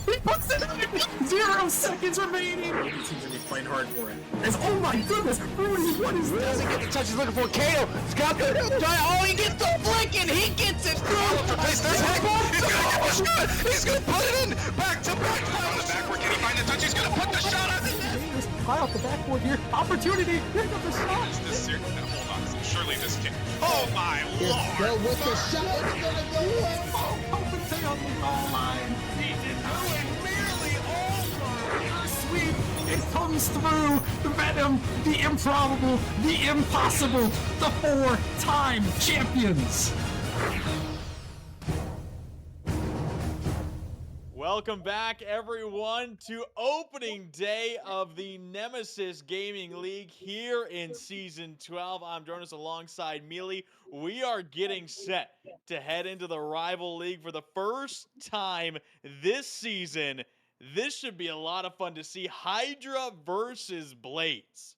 He puts it in! 0 seconds remaining! Both teams are gonna be playing hard for it. Oh my goodness! Rudy, what is this? Doesn't get the touch he's looking for. Kato, Scott, oh, he gets the flick and he gets it through. He's gonna get the shot. He's gonna put it in. Back to back. On the backward, can he find the touch? He's gonna put the shot on it. High off the backboard here. Opportunity. Here comes the shot. Is this serious? Hold on. Surely this can't. Oh my lord! Go with the shot. It's gonna go in. Oh, Palpatine on the goal line. He did not nearly over. Sweep. It comes through. The Venom, the improbable, the impossible, the 4-time champions. Welcome back, everyone, to opening day of the Nemesis Gaming League here in Season 12. I'm Jonas alongside Mealy. We are getting set to head into the Rival League for the first time this season. This should be a lot of fun to see. Hydra versus Blades.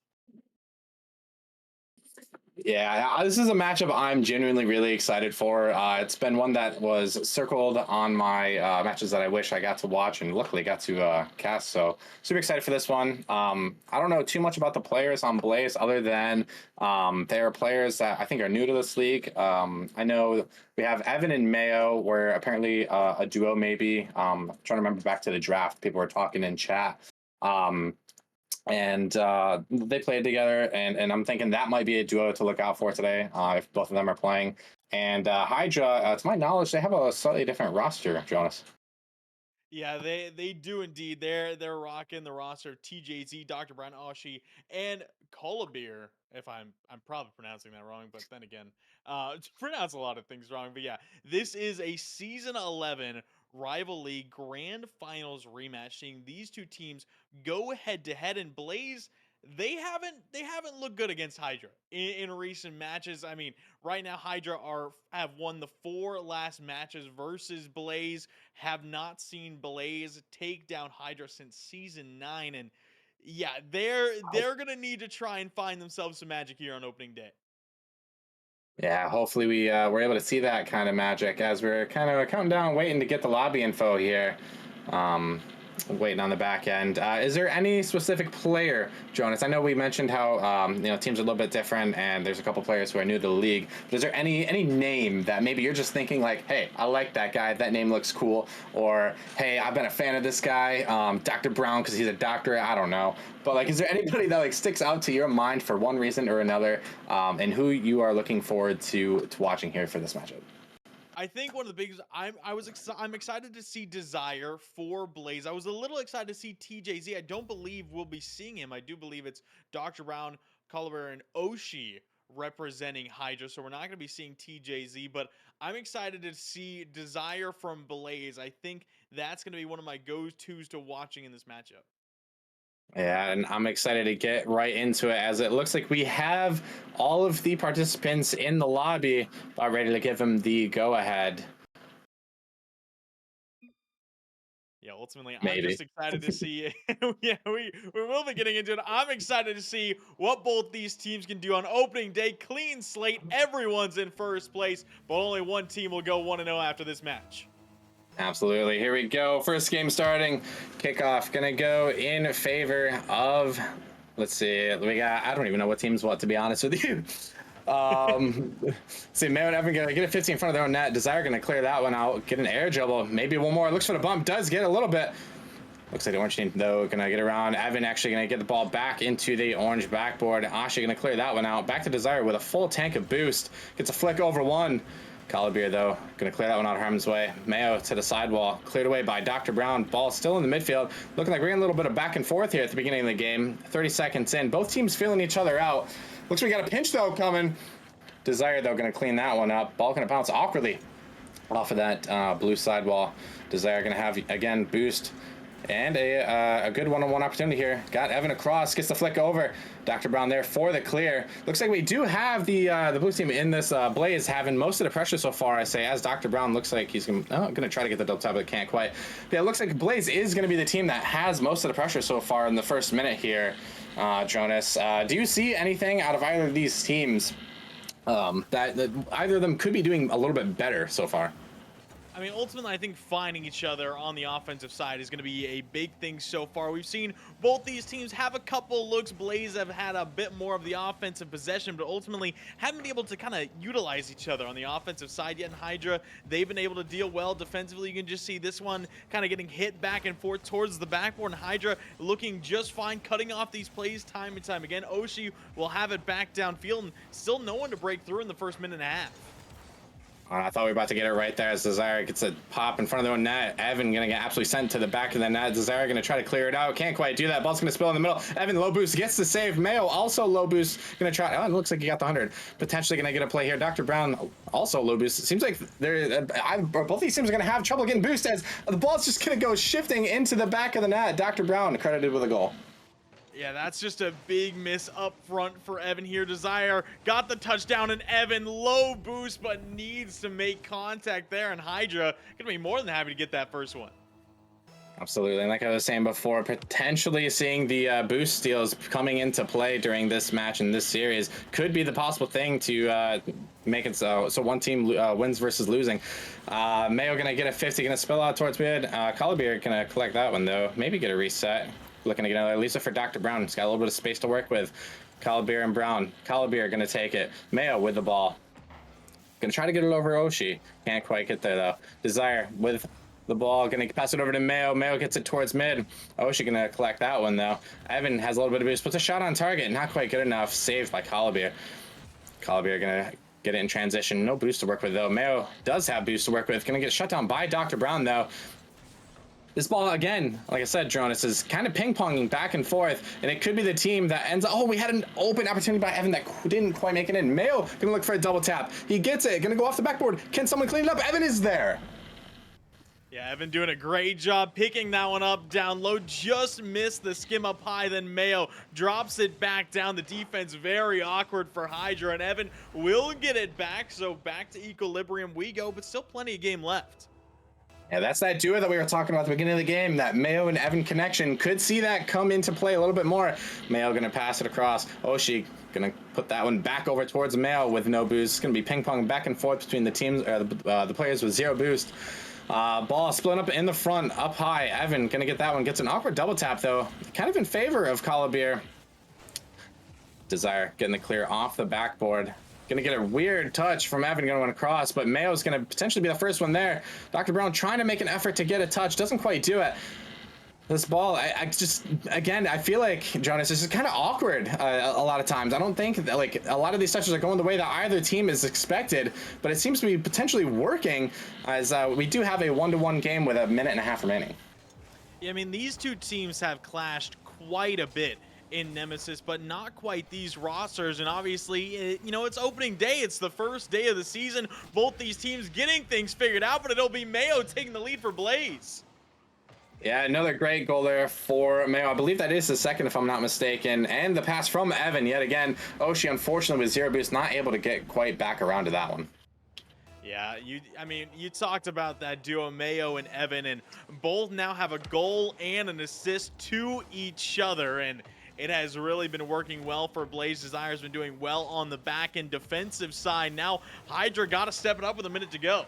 Yeah, this is a matchup I'm genuinely really excited for. It's been one that was circled on my matches that I wish I got to watch and luckily got to cast. So super excited for this one. I don't know too much about the players on Blaze other than they are players that I think are new to this league. I know we have Evan and Mayo, where apparently a duo maybe. Trying to remember back to the draft. People were talking in chat. And they played together, and I'm thinking that might be a duo to look out for today if both of them are playing. And Hydra, to my knowledge, they have a slightly different roster, Jonas. Yeah, they do indeed. They're rocking the roster of TJZ, Dr. Brown, Oshi, and Kolabir. If I'm probably pronouncing that wrong, but then again, pronounce a lot of things wrong. But yeah, this is a Season 11 Rival League Grand Finals rematch, seeing these two teams go head to head. And Blaze, they haven't looked good against Hydra in recent matches. I mean, right now Hydra have won the 4 last matches versus Blaze. Have not seen Blaze take down Hydra since Season 9, and yeah, they're gonna need to try and find themselves some magic here on opening day. Yeah, hopefully we're able to see that kind of magic as we're kind of counting down, waiting to get the lobby info here. Waiting on the back end. Is there any specific player, Jonas? I know we mentioned how teams are a little bit different, and there's a couple players who are new to the league. But is there any name that maybe you're just thinking like, hey, I like that guy. That name looks cool. Or hey, I've been a fan of this guy, Dr. Brown, because he's a doctor. I don't know. But like, is there anybody that like sticks out to your mind for one reason or another, and who you are looking forward to watching here for this matchup? I think one of the biggest, I'm excited to see Desire for Blaze. I was a little excited to see TJZ. I don't believe we'll be seeing him. I do believe it's Dr. Brown, Culliver, and Oshi representing Hydra, so we're not going to be seeing TJZ, but I'm excited to see Desire from Blaze. I think that's going to be one of my go-tos to watching in this matchup. Yeah, and I'm excited to get right into it as it looks like we have all of the participants in the lobby about ready to give them the go-ahead. Yeah, ultimately, Maybe. I'm just excited to see. Yeah, we will be getting into it. I'm excited to see what both these teams can do on opening day. Clean slate. Everyone's in first place, but only one team will go 1-0 after this match. Absolutely. Here we go. First game starting. Kickoff. Gonna go in favor of, let's see, we got, I don't even know what team's what, to be honest with you. See, Mayo and Evan gonna get a 50 in front of their own net. Desire gonna clear that one out. Get an air dribble. Maybe one more. Looks for the bump. Does get a little bit. Looks like the orange team, though, gonna get around. Evan actually gonna get the ball back into the orange backboard. Ashi gonna clear that one out. Back to Desire with a full tank of boost. Gets a flick over one. Collibeer, though, going to clear that one out of Harmon's way. Mayo to the sidewall, cleared away by Dr. Brown. Ball still in the midfield. Looking like we're getting a little bit of back and forth here at the beginning of the game. 30 seconds in. Both teams feeling each other out. Looks like we got a pinch, though, coming. Desire, though, going to clean that one up. Ball going to bounce awkwardly off of that blue sidewall. Desire going to have, again, boost. And a good one-on-one opportunity here. Got Evan across, gets the flick over. Dr. Brown there for the clear. Looks like we do have the blue team in this Blaze having most of the pressure so far, I say, as Dr. Brown looks like he's going to try to get the double tap, but can't quite. But yeah, it looks like Blaze is going to be the team that has most of the pressure so far in the first minute here, Jonas. Do you see anything out of either of these teams that either of them could be doing a little bit better so far? I mean, ultimately, I think finding each other on the offensive side is going to be a big thing so far. We've seen both these teams have a couple looks. Blaze have had a bit more of the offensive possession, but ultimately haven't been able to kind of utilize each other on the offensive side yet. In Hydra, they've been able to deal well defensively. You can just see this one kind of getting hit back and forth towards the backboard, and Hydra looking just fine, cutting off these plays time and time again. Oshi will have it back downfield, and still no one to break through in the first minute and a half. I thought we were about to get it right there as Desire gets a pop in front of their own net. Evan gonna get absolutely sent to the back of the net. Desire gonna try to clear it out. Can't quite do that. Ball's gonna spill in the middle. Evan low boost gets the save. Mayo also low boost. Gonna try. Oh, it looks like he got the 100. Potentially gonna get a play here. Dr. Brown also low boost. It seems like both these teams are gonna have trouble getting boost as the ball's just gonna go shifting into the back of the net. Dr. Brown credited with a goal. Yeah, that's just a big miss up front for Evan here. Desire got the touchdown, and Evan low boost, but needs to make contact there. And Hydra gonna be more than happy to get that first one. Absolutely, and like I was saying before, potentially seeing the boost steals coming into play during this match in this series could be the possible thing to make it so one team wins versus losing. Mayo gonna get a 50, gonna spill out towards mid. Calabier gonna collect that one though. Maybe get a reset. Looking to get another Lisa for Dr. Brown. He's got a little bit of space to work with. Calabier and Brown. Calabier gonna take it. Mayo with the ball. Gonna try to get it over Oshi. Can't quite get there though. Desire with the ball. Gonna pass it over to Mayo. Mayo gets it towards mid. Oshi gonna collect that one though. Evan has a little bit of boost. Puts a shot on target. Not quite good enough. Saved by Calabier. Calabier gonna get it in transition. No boost to work with though. Mayo does have boost to work with. Gonna get shut down by Dr. Brown though. This ball, again, like I said, Jonas, is kind of ping-ponging back and forth, and it could be the team that ends up... Oh, we had an open opportunity by Evan that didn't quite make it in. Mayo gonna look for a double tap. He gets it, gonna go off the backboard. Can someone clean it up? Evan is there. Yeah, Evan doing a great job picking that one up down low. Just missed the skim up high, then Mayo drops it back down. The defense very awkward for Hydra, and Evan will get it back, so back to equilibrium we go, but still plenty of game left. Yeah, that's that duo that we were talking about at the beginning of the game, that Mayo and Evan connection. Could see that come into play a little bit more. Mayo gonna pass it across. Oshi gonna put that one back over towards Mayo with no boost. It's gonna be ping pong back and forth between the teams, the players with zero boost. Ball split up in the front, up high. Evan gonna get that one. Gets an awkward double tap though, kind of in favor of Calabier. Desire getting the clear off the backboard. Gonna get a weird touch from Evan going across, but Mayo's gonna potentially be the first one there. Dr. Brown trying to make an effort to get a touch, doesn't quite do it. This ball, I just, again, I feel like, Jonas, this is kind of awkward a lot of times. I don't think that, like, a lot of these touches are going the way that either team is expected, but it seems to be potentially working as we do have a 1-to-1 game with a minute and a half remaining. Yeah, I mean, these two teams have clashed quite a bit in Nemesis, but not quite these rosters. And obviously, you know, it's opening day. It's the first day of the season. Both these teams getting things figured out, but it'll be Mayo taking the lead for Blaze. Yeah, another great goal there for Mayo. I believe that is the second, if I'm not mistaken. And the pass from Evan yet again. Oshi, unfortunately, with zero boost, not able to get quite back around to that one. Yeah, I mean, you talked about that duo, Mayo and Evan, and both now have a goal and an assist to each other. And it has really been working well for Blaze. Desire's been doing well on the back end defensive side. Now Hydra got to step it up with a minute to go.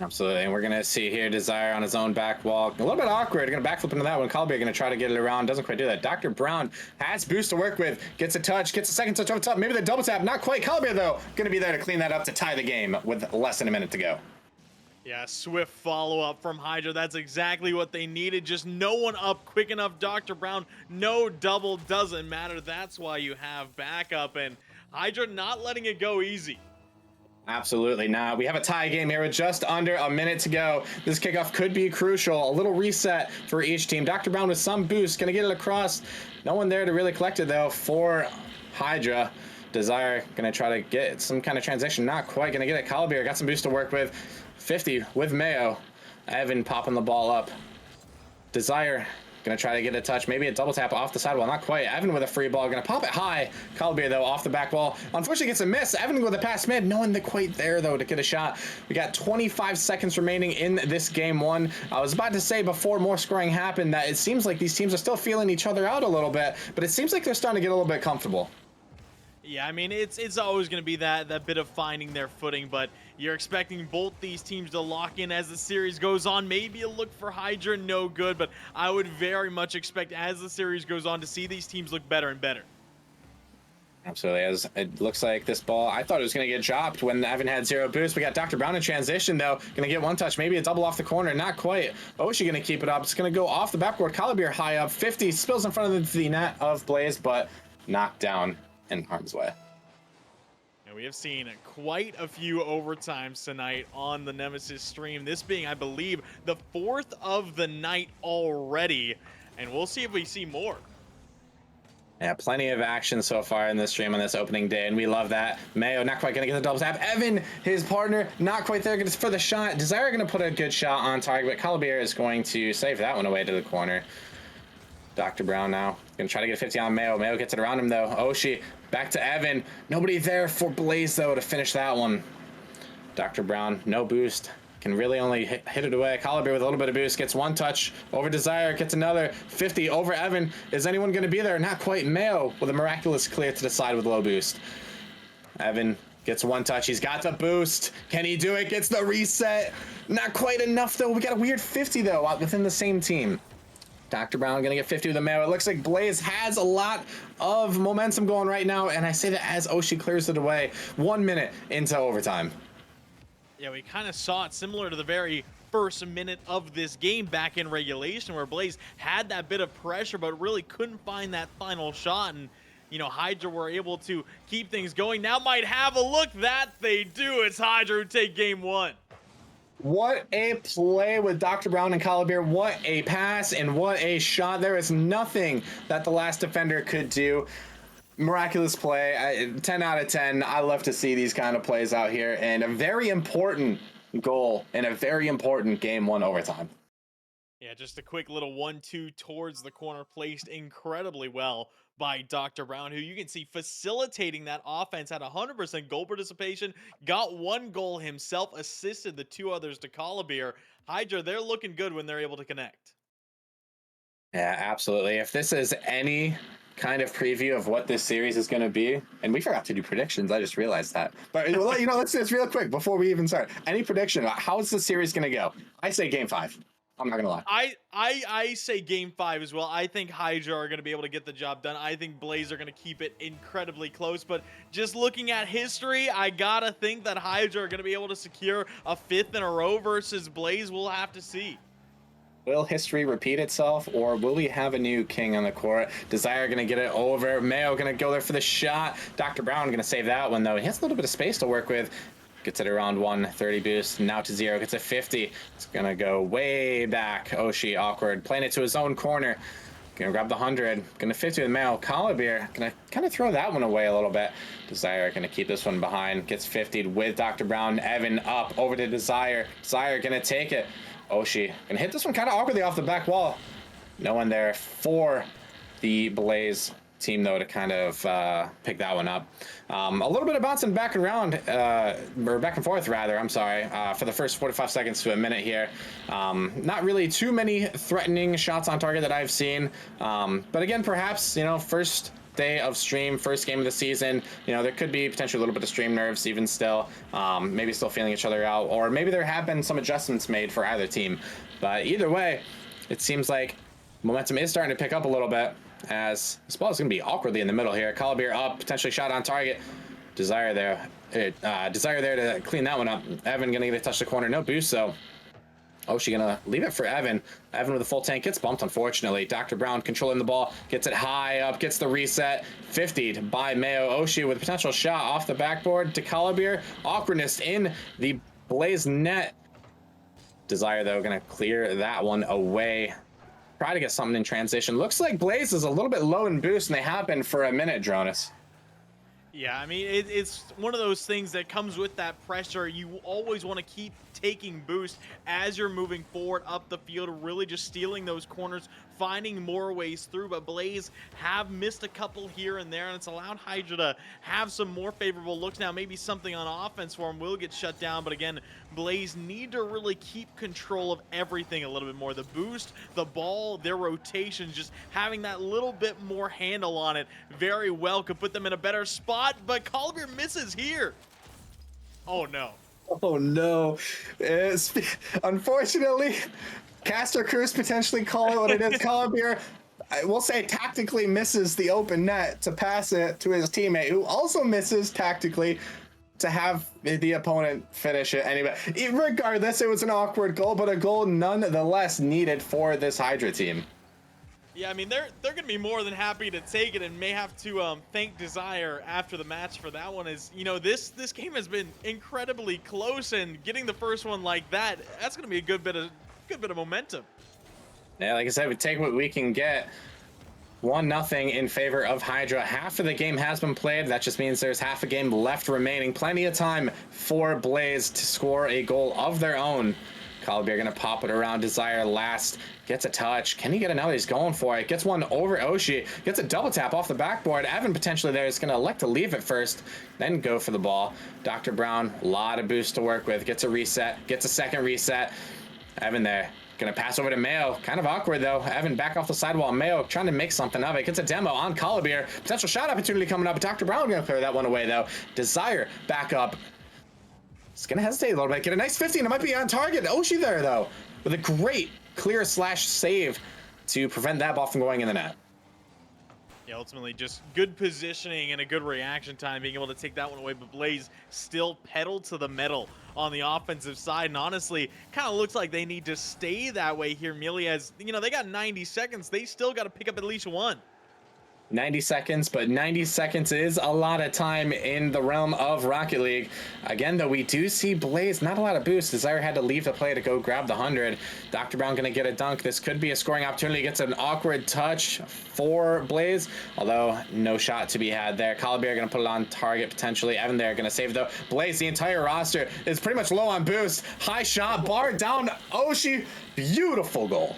Absolutely, and we're going to see here Desire on his own back wall. A little bit awkward. Going to backflip into that one. Calabier going to try to get it around. Doesn't quite do that. Dr. Brown has boost to work with. Gets a touch. Gets a second touch over the top. Maybe the double tap. Not quite. Calabier, though, going to be there to clean that up to tie the game with less than a minute to go. Yeah, swift follow-up from Hydra. That's exactly what they needed. Just no one up quick enough. Dr. Brown, no double, doesn't matter. That's why you have backup. And Hydra not letting it go easy. Absolutely not. We have a tie game here with just under a minute to go. This kickoff could be crucial. A little reset for each team. Dr. Brown with some boost. Going to get it across. No one there to really collect it, though, for Hydra. Desire going to try to get some kind of transition. Not quite going to get it. Calabier got some boost to work with. 50 with Mayo. Evan popping the ball up. Desire going to try to get a touch. Maybe a double tap off the sidewall. Not quite. Evan with a free ball. Going to pop it high. Calabier, though, off the back wall. Unfortunately, gets a miss. Evan with a pass mid. No one quite there, though, to get a shot. We got 25 seconds remaining in this game one. I was about to say before more scoring happened that it seems like these teams are still feeling each other out a little bit, but it seems like they're starting to get a little bit comfortable. Yeah, I mean, it's always going to be that bit of finding their footing, but you're expecting both these teams to lock in as the series goes on. Maybe a look for Hydra, no good, but I would very much expect as the series goes on to see these teams look better and better. Absolutely. As it looks like this ball, I thought it was going to get dropped when Evan had 0 boost. We got Dr. Brown in transition, though. Going to get 1 touch, maybe a double off the corner. Not quite. Oshi going to keep it up. It's going to go off the backboard. Caliber high up. 50 spills in front of the net of Blaze, but knocked down in harm's way. And we have seen quite a few overtimes tonight on the Nemesis stream. This being, I believe, the 4th of the night already. And we'll see if we see more. Yeah, plenty of action so far in this stream on this opening day, and we love that. Mayo not quite going to get the double tap. Evan, his partner, not quite there for the shot. Desire going to put a good shot on target, but Caliber is going to save that one away to the corner. Dr. Brown now going to try to get a 50 on Mayo. Mayo gets it around him, though. Oshi back to Evan. Nobody there for Blaze, though, to finish that one. Dr. Brown, no boost. Can really only hit it away. Caliber with a little bit of boost gets 1 touch over Desire, gets another 50 over Evan. Is anyone going to be there? Not quite. Mayo with a miraculous clear to the side with low boost. Evan gets 1 touch. He's got the boost. Can he do it? Gets the reset. Not quite enough, though. We got a weird 50, though, within the same team. Dr. Brown going to get 50 with the Mayo. It looks like Blaze has a lot of momentum going right now, and I say that as Oshi clears it away 1 minute into overtime. Yeah, we kind of saw it similar to the very first minute of this game back in regulation where Blaze had that bit of pressure but really couldn't find that final shot. And, you know, Hydra were able to keep things going. Now might have a look. That they do. It's Hydra who take game 1. What a play with Dr. Brown and Caliber. What a pass and what a shot. There is nothing that the last defender could do. Miraculous play. 10 out of 10. I love to see these kind of plays out here, and a very important goal in a very important game 1 overtime. Yeah, just a quick little 1-2 towards the corner, placed incredibly well by Dr. Brown, who you can see facilitating that offense, had 100% goal participation, got 1 goal himself, assisted the 2 others to Caliber. Hydra, they're looking good when they're able to connect. Yeah, absolutely. If this is any kind of preview of what this series is going to be, and we forgot to do predictions, I just realized that, but you know, let's do this real quick before we even start. Any prediction? How is the series going to go? I say game 5. I'm not gonna lie. I say game 5 as well. I think Hydra are going to be able to get the job done. I think Blaze are going to keep it incredibly close, but just looking at history, I gotta think that Hydra are going to be able to secure a 5th in a row versus Blaze. We'll have to see. Will history repeat itself, or will we have a new king on the court? Desire going to get it over. Mayo going to go there for the shot. Dr. Brown going to save that one, though. He has a little bit of space to work with. Gets it around 130 boost. Now to 0. Gets a 50. It's going to go way back. Oshi, awkward. Playing it to his own corner. Going to grab the 100. Going to 50 with Mayo. Caliber going to kind of throw that one away a little bit. Desire going to keep this one behind. Gets 50'd with Dr. Brown. Evan up over to Desire. Desire going to take it. Oshi gonna hit this one kind of awkwardly off the back wall. No one there for the Blaze team, though, to kind of pick that one up. A little bit of bouncing back around, or back and forth, rather, I'm sorry, for the first 45 seconds to a minute here. Not really too many threatening shots on target that I've seen. But again, perhaps, you know, first day of stream, first game of the season, you know, there could be potentially a little bit of stream nerves even still, maybe still feeling each other out, or maybe there have been some adjustments made for either team. But either way, it seems like momentum is starting to pick up a little bit, as this ball is going to be awkwardly in the middle here. Caliber up, potentially shot on target. Desire there to clean that one up. Evan going to get a touch the corner, no boost, so Oshi gonna leave it for Evan. Evan with a full tank gets bumped, unfortunately. Dr. Brown controlling the ball, gets it high up, gets the reset. 50'd by Mayo. Oshi with a potential shot off the backboard to Caliber. Awkwardness in the Blaze net. Desire, though, gonna clear that one away. Try to get something in transition. Looks like Blaze is a little bit low in boost, and they have been for a minute, Dronis. Yeah, I mean, it's one of those things that comes with that pressure. You always want to keep taking boost as you're moving forward up the field, really just stealing those corners, finding more ways through. But Blaze have missed a couple here and there, and it's allowed Hydra to have some more favorable looks. Now, maybe something on offense for him will get shut down, but again, Blaze need to really keep control of everything a little bit more. The boost, the ball, their rotations, just having that little bit more handle on it very well could put them in a better spot, but Collier misses here. Oh no. Oh no. Unfortunately, Caster Cruz potentially call it what it is. Collier, I will say, tactically misses the open net to pass it to his teammate, who also misses tactically to have the opponent finish it anyway. Regardless, it was an awkward goal, but a goal nonetheless needed for this Hydra team. Yeah, I mean, they're going to be more than happy to take it, and may have to thank Desire after the match for that one. Is, you know, this game has been incredibly close, and getting the first one like that, that's going to be a good bit of momentum. Yeah, like I said, we take what we can get. 1-0 in favor of Hydra. Half of the game has been played. That just means there's half a game left remaining. Plenty of time for Blaze to score a goal of their own. Collier gonna pop it around. Desire last. Gets a touch. Can he get another? He's going for it. Gets one over Oshi. Gets a double tap off the backboard. Evan potentially there is going to elect to leave it first, then go for the ball. Dr. Brown, a lot of boost to work with. Gets a reset. Gets a second reset. Evan there. Going to pass over to Mayo. Kind of awkward, though. Evan back off the sidewall. Mayo trying to make something of it. Gets a demo on Collier. Potential shot opportunity coming up. Dr. Brown going to clear that one away, though. Desire back up. It's going to hesitate a little bit. Get a nice 50, and it might be on target. Oshi there, though, with a great clear slash save to prevent that ball from going in the net. Yeah, ultimately just good positioning and a good reaction time, being able to take that one away, but Blaze still pedal to the metal on the offensive side, and honestly, kind of looks like they need to stay that way here, Mealy, as, you know, they got 90 seconds. They still got to pick up at least one. 90 seconds, but 90 seconds is a lot of time in the realm of Rocket League. Again, though, we do see Blaze, not a lot of boost. Desire had to leave the play to go grab the 100. Dr. Brown going to get a dunk. This could be a scoring opportunity. Gets an awkward touch for Blaze, although no shot to be had there. Collier going to put it on target potentially. Evan there going to save, though. Blaze, the entire roster is pretty much low on boost. High shot, bar down, Oshi. Beautiful goal.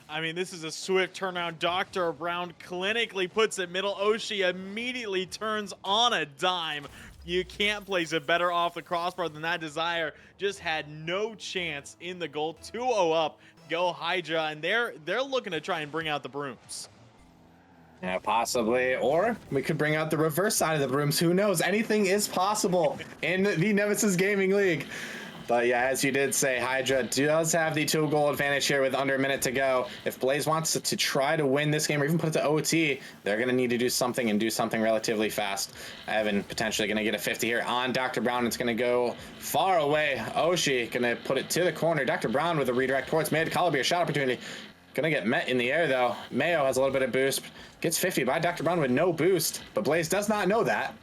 I mean, this is a swift turnaround. Dr. Brown clinically puts it middle. Oshi immediately turns on a dime. You can't place it better off the crossbar than that. Desire just had no chance in the goal. 2-0 up. Go Hydra, and they're looking to try and bring out the brooms. Yeah, possibly. Or we could bring out the reverse side of the brooms. Who knows? Anything is possible in the Nemesis Gaming League. But yeah, as you did say, Hydra does have the 2-goal advantage here with under a minute to go. If Blaze wants to try to win this game or even put it to OT, they're going to need to do something and do something relatively fast. Evan potentially going to get a 50 here on Dr. Brown. It's going to go far away. Oshi going to put it to the corner. Dr. Brown with a redirect towards mid. Collier shot opportunity. Going to get met in the air, though. Mayo has a little bit of boost. Gets 50 by Dr. Brown with no boost. But Blaze does not know that.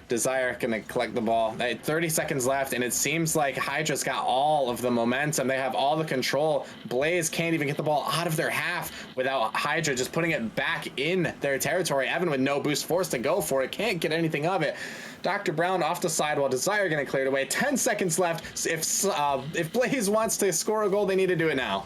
Desire gonna collect the ball. 30 seconds left, and it seems like Hydra's got all of the momentum. They have all the control. Blaze can't even get the ball out of their half without Hydra just putting it back in their territory. Evan with no boost, forced to go for it. Can't get anything of it. Dr. Brown off the sidewall. Desire gonna clear it away. 10 seconds left. If Blaze wants to score a goal, they need to do it now.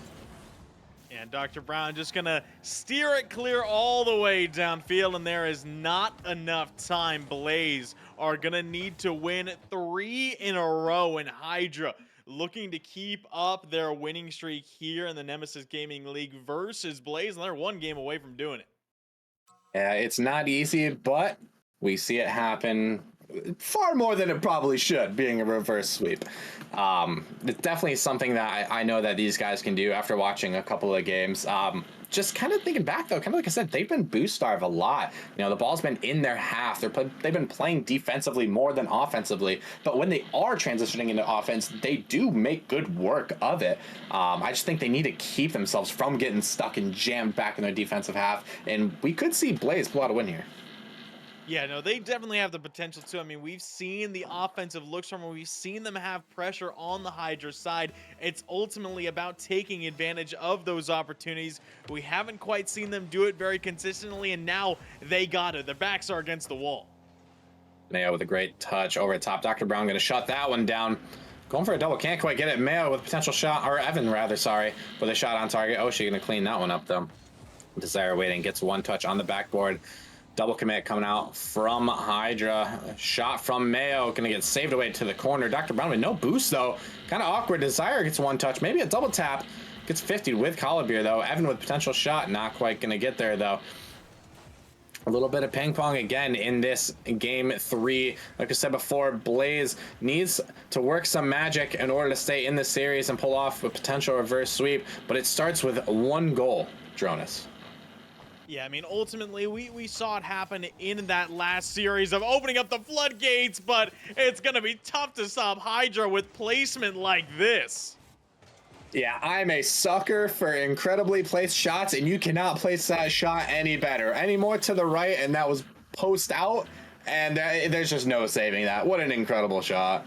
And Dr. Brown just going to steer it clear all the way downfield, and there is not enough time. Blaze are going to need to win 3 in a row, and Hydra looking to keep up their winning streak here in the Nemesis Gaming League versus Blaze, and they're 1 game away from doing it. Yeah, it's not easy, but we see it happen far more than it probably should, being a reverse sweep. It's definitely something that I know that these guys can do after watching a couple of games. Just kind of thinking back, though, kind of like I said, they've been boost starved a lot. You know, the ball's been in their half. They've been playing defensively more than offensively. But when they are transitioning into offense, they do make good work of it. I just think they need to keep themselves from getting stuck and jammed back in their defensive half. And we could see Blaze pull out a win here. Yeah, no, they definitely have the potential to. I mean, we've seen the offensive looks from them. We've seen them have pressure on the Hydra side. It's ultimately about taking advantage of those opportunities. We haven't quite seen them do it very consistently, and now they got it. Their backs are against the wall. Mayo with a great touch over the top. Dr. Brown going to shut that one down. Going for a double, can't quite get it. Mayo with a potential shot, or Evan rather, sorry, with a shot on target. Oh, she's going to clean that one up, though. Desire waiting, gets 1 touch on the backboard. Double commit coming out from Hydra. Shot from Mayo. Going to get saved away to the corner. Dr. Brown with no boost, though. Kind of awkward. Desire gets one touch. Maybe a double tap. Gets 50 with Collibeer, though. Evan with potential shot. Not quite going to get there, though. A little bit of ping pong again in this game 3. Like I said before, Blaze needs to work some magic in order to stay in the series and pull off a potential reverse sweep. But it starts with one goal, Dronis. Yeah, I mean, ultimately, we saw it happen in that last series of opening up the floodgates, but it's going to be tough to stop Hydra with placement like this. Yeah, I'm a sucker for incredibly placed shots, and you cannot place that shot any better. Any more to the right, and that was post out, and there's just no saving that. What an incredible shot.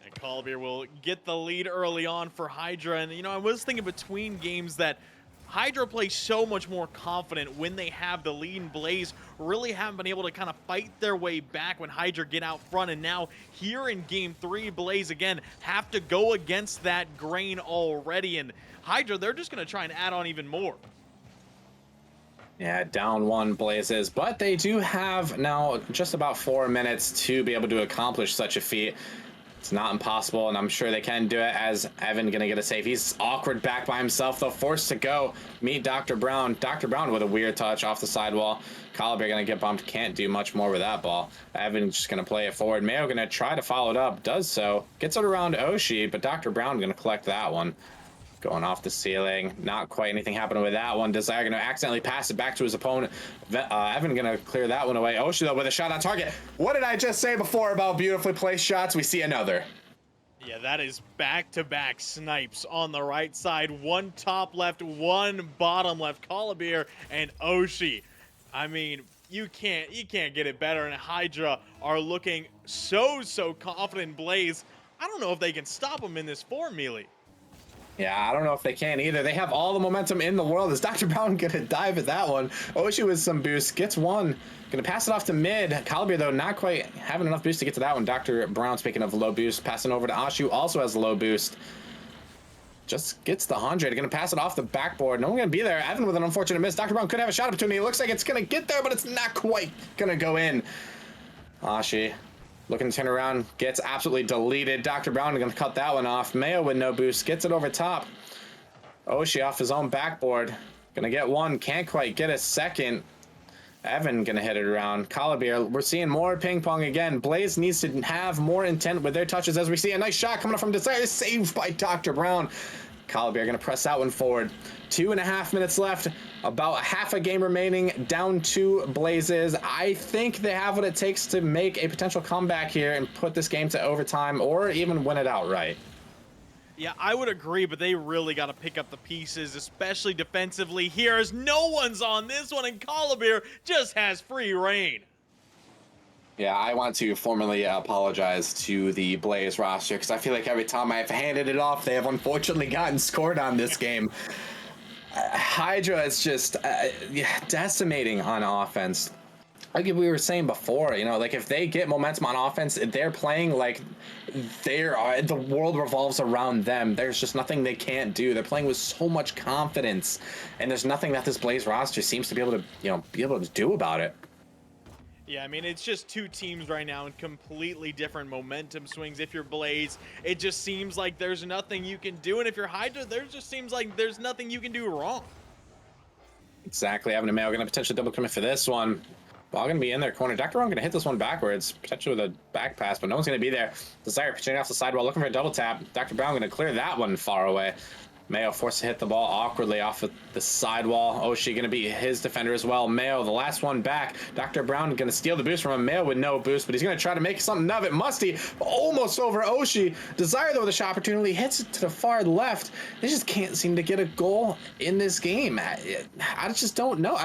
And Collibeer will get the lead early on for Hydra, and, you know, I was thinking between games that Hydra plays so much more confident when they have the lead, and Blaze really haven't been able to kind of fight their way back when Hydra get out front. And now here in game 3, Blaze again have to go against that grain already, and Hydra, they're just going to try and add on even more. Yeah, down 1 Blazes, but they do have now just about 4 minutes to be able to accomplish such a feat. It's not impossible, and I'm sure they can do it, as Evan gonna get a save. He's awkward back by himself, though, forced to go meet Dr. Brown. Dr. Brown with a weird touch off the sidewall. Collibeer gonna get bumped, can't do much more with that ball. Evan just gonna play it forward. Mayo gonna try to follow it up, does so. Gets it around Oshi, but Dr. Brown gonna collect that one. Going off the ceiling, not quite anything happening with that one. Desire gonna accidentally pass it back to his opponent. Evan gonna clear that one away. Oshi, though, with a shot on target. What did I just say before about beautifully placed shots? We see another. Yeah, that is back-to-back snipes on the right side. One top left, one bottom left. Collibeer and Oshi. I mean, you can't get it better, and Hydra are looking so confident. Blaze, I don't know if they can stop them in this form, Mealy. Yeah, I don't know if they can either. They have all the momentum in the world. Is Dr. Brown gonna dive at that one? Oshi with some boost, gets one. Gonna pass it off to mid. Collibeer, though, not quite having enough boost to get to that one. Dr. Brown, speaking of low boost, passing over to Ashu, also has low boost. Just gets the 100. Gonna pass it off the backboard. No one gonna be there. Evan with an unfortunate miss. Dr. Brown could have a shot opportunity. It looks like it's gonna get there, but it's not quite gonna go in. Ashi looking to turn around, gets absolutely deleted. Dr. Brown gonna cut that one off. Mayo with no boost, gets it over top. Oshi off his own backboard. Gonna get one, can't quite get a second. Evan gonna hit it around. Collibeer, we're seeing more ping pong again. Blaze needs to have more intent with their touches, as we see a nice shot coming up from Desire, saved by Dr. Brown. Collibeer gonna press that one forward. 2.5 minutes left, about half a game remaining, down 2 Blazes. I think they have what it takes to make a potential comeback here and put this game to overtime, or even win it outright. Yeah, I would agree, but they really got to pick up the pieces, especially defensively here, as no one's on this one, and Collibeer just has free reign. Yeah, I want to formally apologize to the Blaze roster, because I feel like every time I've handed it off, they have unfortunately gotten scored on this game. Hydra is just decimating on offense. Like we were saying before, you know, like if they get momentum on offense, they're playing like the world revolves around them. There's just nothing they can't do. They're playing with so much confidence, and there's nothing that this Blaze roster seems to be able to, do about it. Yeah, I mean, it's just two teams right now in completely different momentum swings. If you're Blaze, it just seems like there's nothing you can do, and if you're Hydra, there just seems like there's nothing you can do wrong. Exactly. Evan and Mayo going to potentially double commit for this one. Ball going to be in their corner. Dr. Ron going to hit this one backwards, potentially with a back pass, but no one's going to be there. Desire pitching off the sidewall, looking for a double tap. Dr. Brown going to clear that one far away. Mayo forced to hit the ball awkwardly off of the sidewall. Oshi going to be his defender as well. Mayo, the last one back. Dr. Brown going to steal the boost from him. Mayo with no boost, but he's going to try to make something of it. Musty almost over Oshi. Desire, though, with a shot opportunity, hits it to the far left. They just can't seem to get a goal in this game. I just don't know.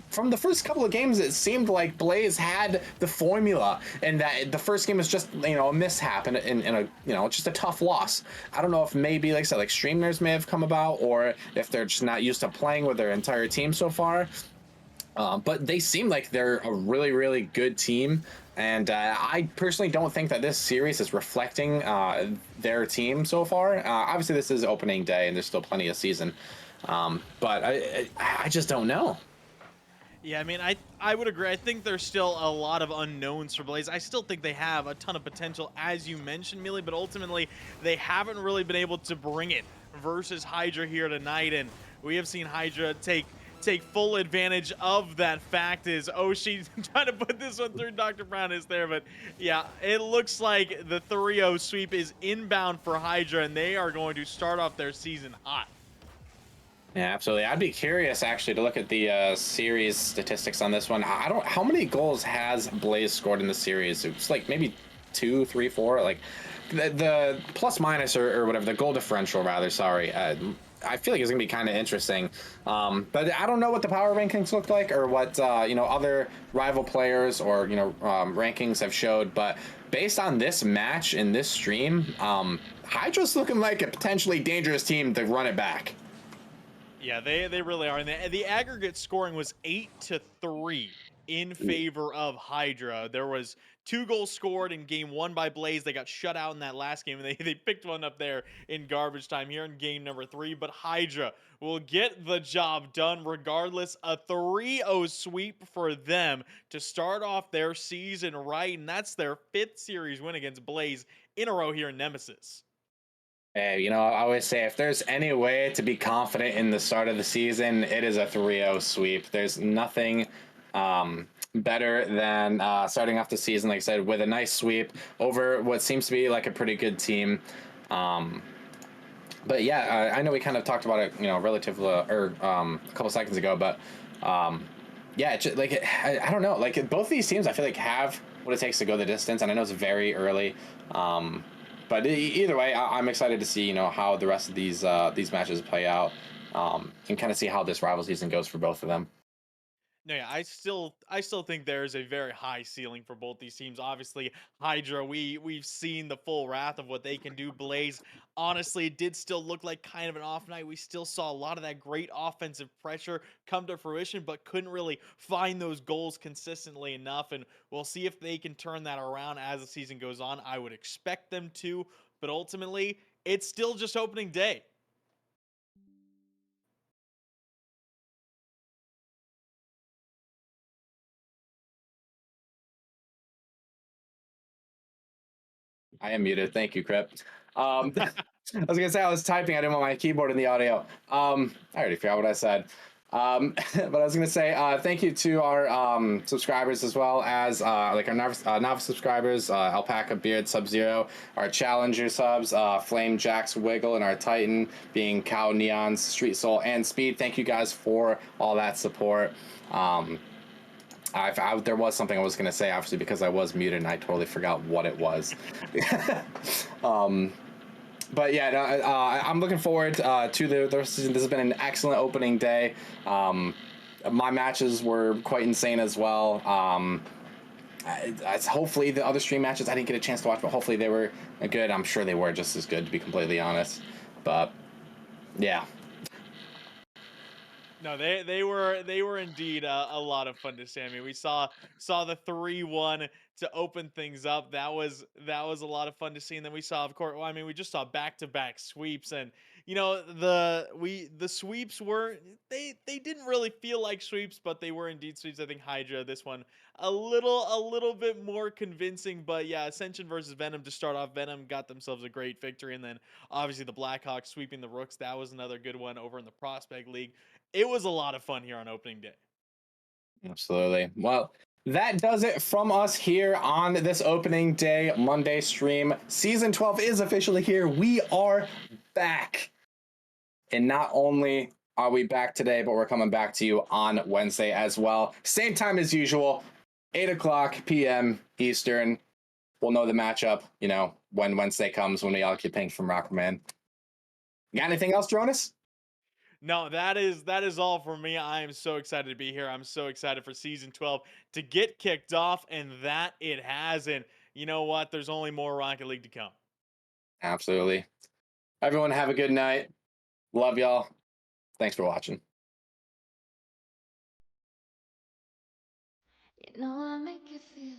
From the first couple of games, it seemed like Blaze had the formula, and that the first game was just, a mishap and a, just a tough loss. I don't know if maybe, like I said, like streamers may have come about, or if they're just not used to playing with their entire team so far. But they seem like they're a really, really good team. And I personally don't think that this series is reflecting their team so far. Obviously, this is opening day, and there's still plenty of season. But I just don't know. Yeah, I mean, I would agree. I think there's still a lot of unknowns for Blaze. I still think they have a ton of potential, as you mentioned, Mealy, but ultimately they haven't really been able to bring it versus Hydra here tonight, and we have seen Hydra take full advantage of that fact. Is Oshi trying to put this one through Dr. Brown is there, but yeah, it looks like the 3-0 sweep is inbound for Hydra, and they are going to start off their season hot. Yeah, absolutely. I'd be curious actually to look at the series statistics on this one. I don't. How many goals has Blaze scored in the series? It's like maybe 2, 3, 4. Like the plus minus or whatever the goal differential rather. Sorry. I feel like it's gonna be kind of interesting, but I don't know what the power rankings look like or what other rival players or rankings have showed. But based on this match in this stream, Hydra's looking like a potentially dangerous team to run it back. Yeah, they really are. And the aggregate scoring was 8-3 in favor of Hydra. There was 2 goals scored in game 1 by Blaze. They got shut out in that last game, and they picked one up there in garbage time here in game number 3. But Hydra will get the job done regardless. A 3-0 sweep for them to start off their season right, and that's their 5th series win against Blaze in a row here in Nemesis. Hey, I always say if there's any way to be confident in the start of the season, it is a 3-0 sweep. There's nothing better than starting off the season, like I said, with a nice sweep over what seems to be like a pretty good team. But yeah, I know we kind of talked about it, relatively a couple seconds ago, but yeah, I don't know. Like both these teams, I feel like have what it takes to go the distance, and I know it's very early. But either way, I'm excited to see how the rest of these matches play out, and kind of see how this rival season goes for both of them. No, yeah, I still think there's a very high ceiling for both these teams. Obviously, Hydra, we've seen the full wrath of what they can do. Blaze, honestly, it did still look like kind of an off night. We still saw a lot of that great offensive pressure come to fruition, but couldn't really find those goals consistently enough. And we'll see if they can turn that around as the season goes on. I would expect them to, but ultimately, it's still just opening day. I am muted. Thank you, Crip. I was gonna say I was typing. I didn't want my keyboard in the audio. I already forgot what I said. But I was gonna say thank you to our subscribers as well as like our novice subscribers, Alpaca Beard Sub Zero, our Challenger subs, Flame Jax Wiggle, and our Titan being Cow Neons, Street Soul, and Speed. Thank you guys for all that support. There was something I was going to say, obviously, because I was muted and I totally forgot what it was. But yeah, I'm looking forward to the rest of the season. This has been an excellent opening day. My matches were quite insane as well. Hopefully the other stream matches I didn't get a chance to watch, but hopefully they were good. I'm sure they were just as good, to be completely honest. But yeah. No, they were indeed a lot of fun to see. I mean, we saw the 3-1 to open things up. That was a lot of fun to see. And then we saw, of course, well, I mean, we just saw back-to-back sweeps, and the sweeps were they didn't really feel like sweeps, but they were indeed sweeps. I think Hydra this one a little bit more convincing, but yeah, Ascension versus Venom to start off. Venom got themselves a great victory, and then obviously the Blackhawks sweeping the Rooks. That was another good one over in the Prospect League. It was a lot of fun here on opening day. Absolutely. Well, that does it from us here on this opening day Monday stream. Season 12 is officially here. We are back. And not only are we back today, but we're coming back to you on Wednesday as well. Same time as usual, 8 o'clock p.m. Eastern. We'll know the matchup, when Wednesday comes, when we all get pinged from Rockman. Got anything else, Jonas? No, that is all for me. I am so excited to be here. I'm so excited for season 12 to get kicked off, and that it has. And you know what? There's only more Rocket League to come. Absolutely. Everyone have a good night. Love y'all. Thanks for watching. You know I make you feel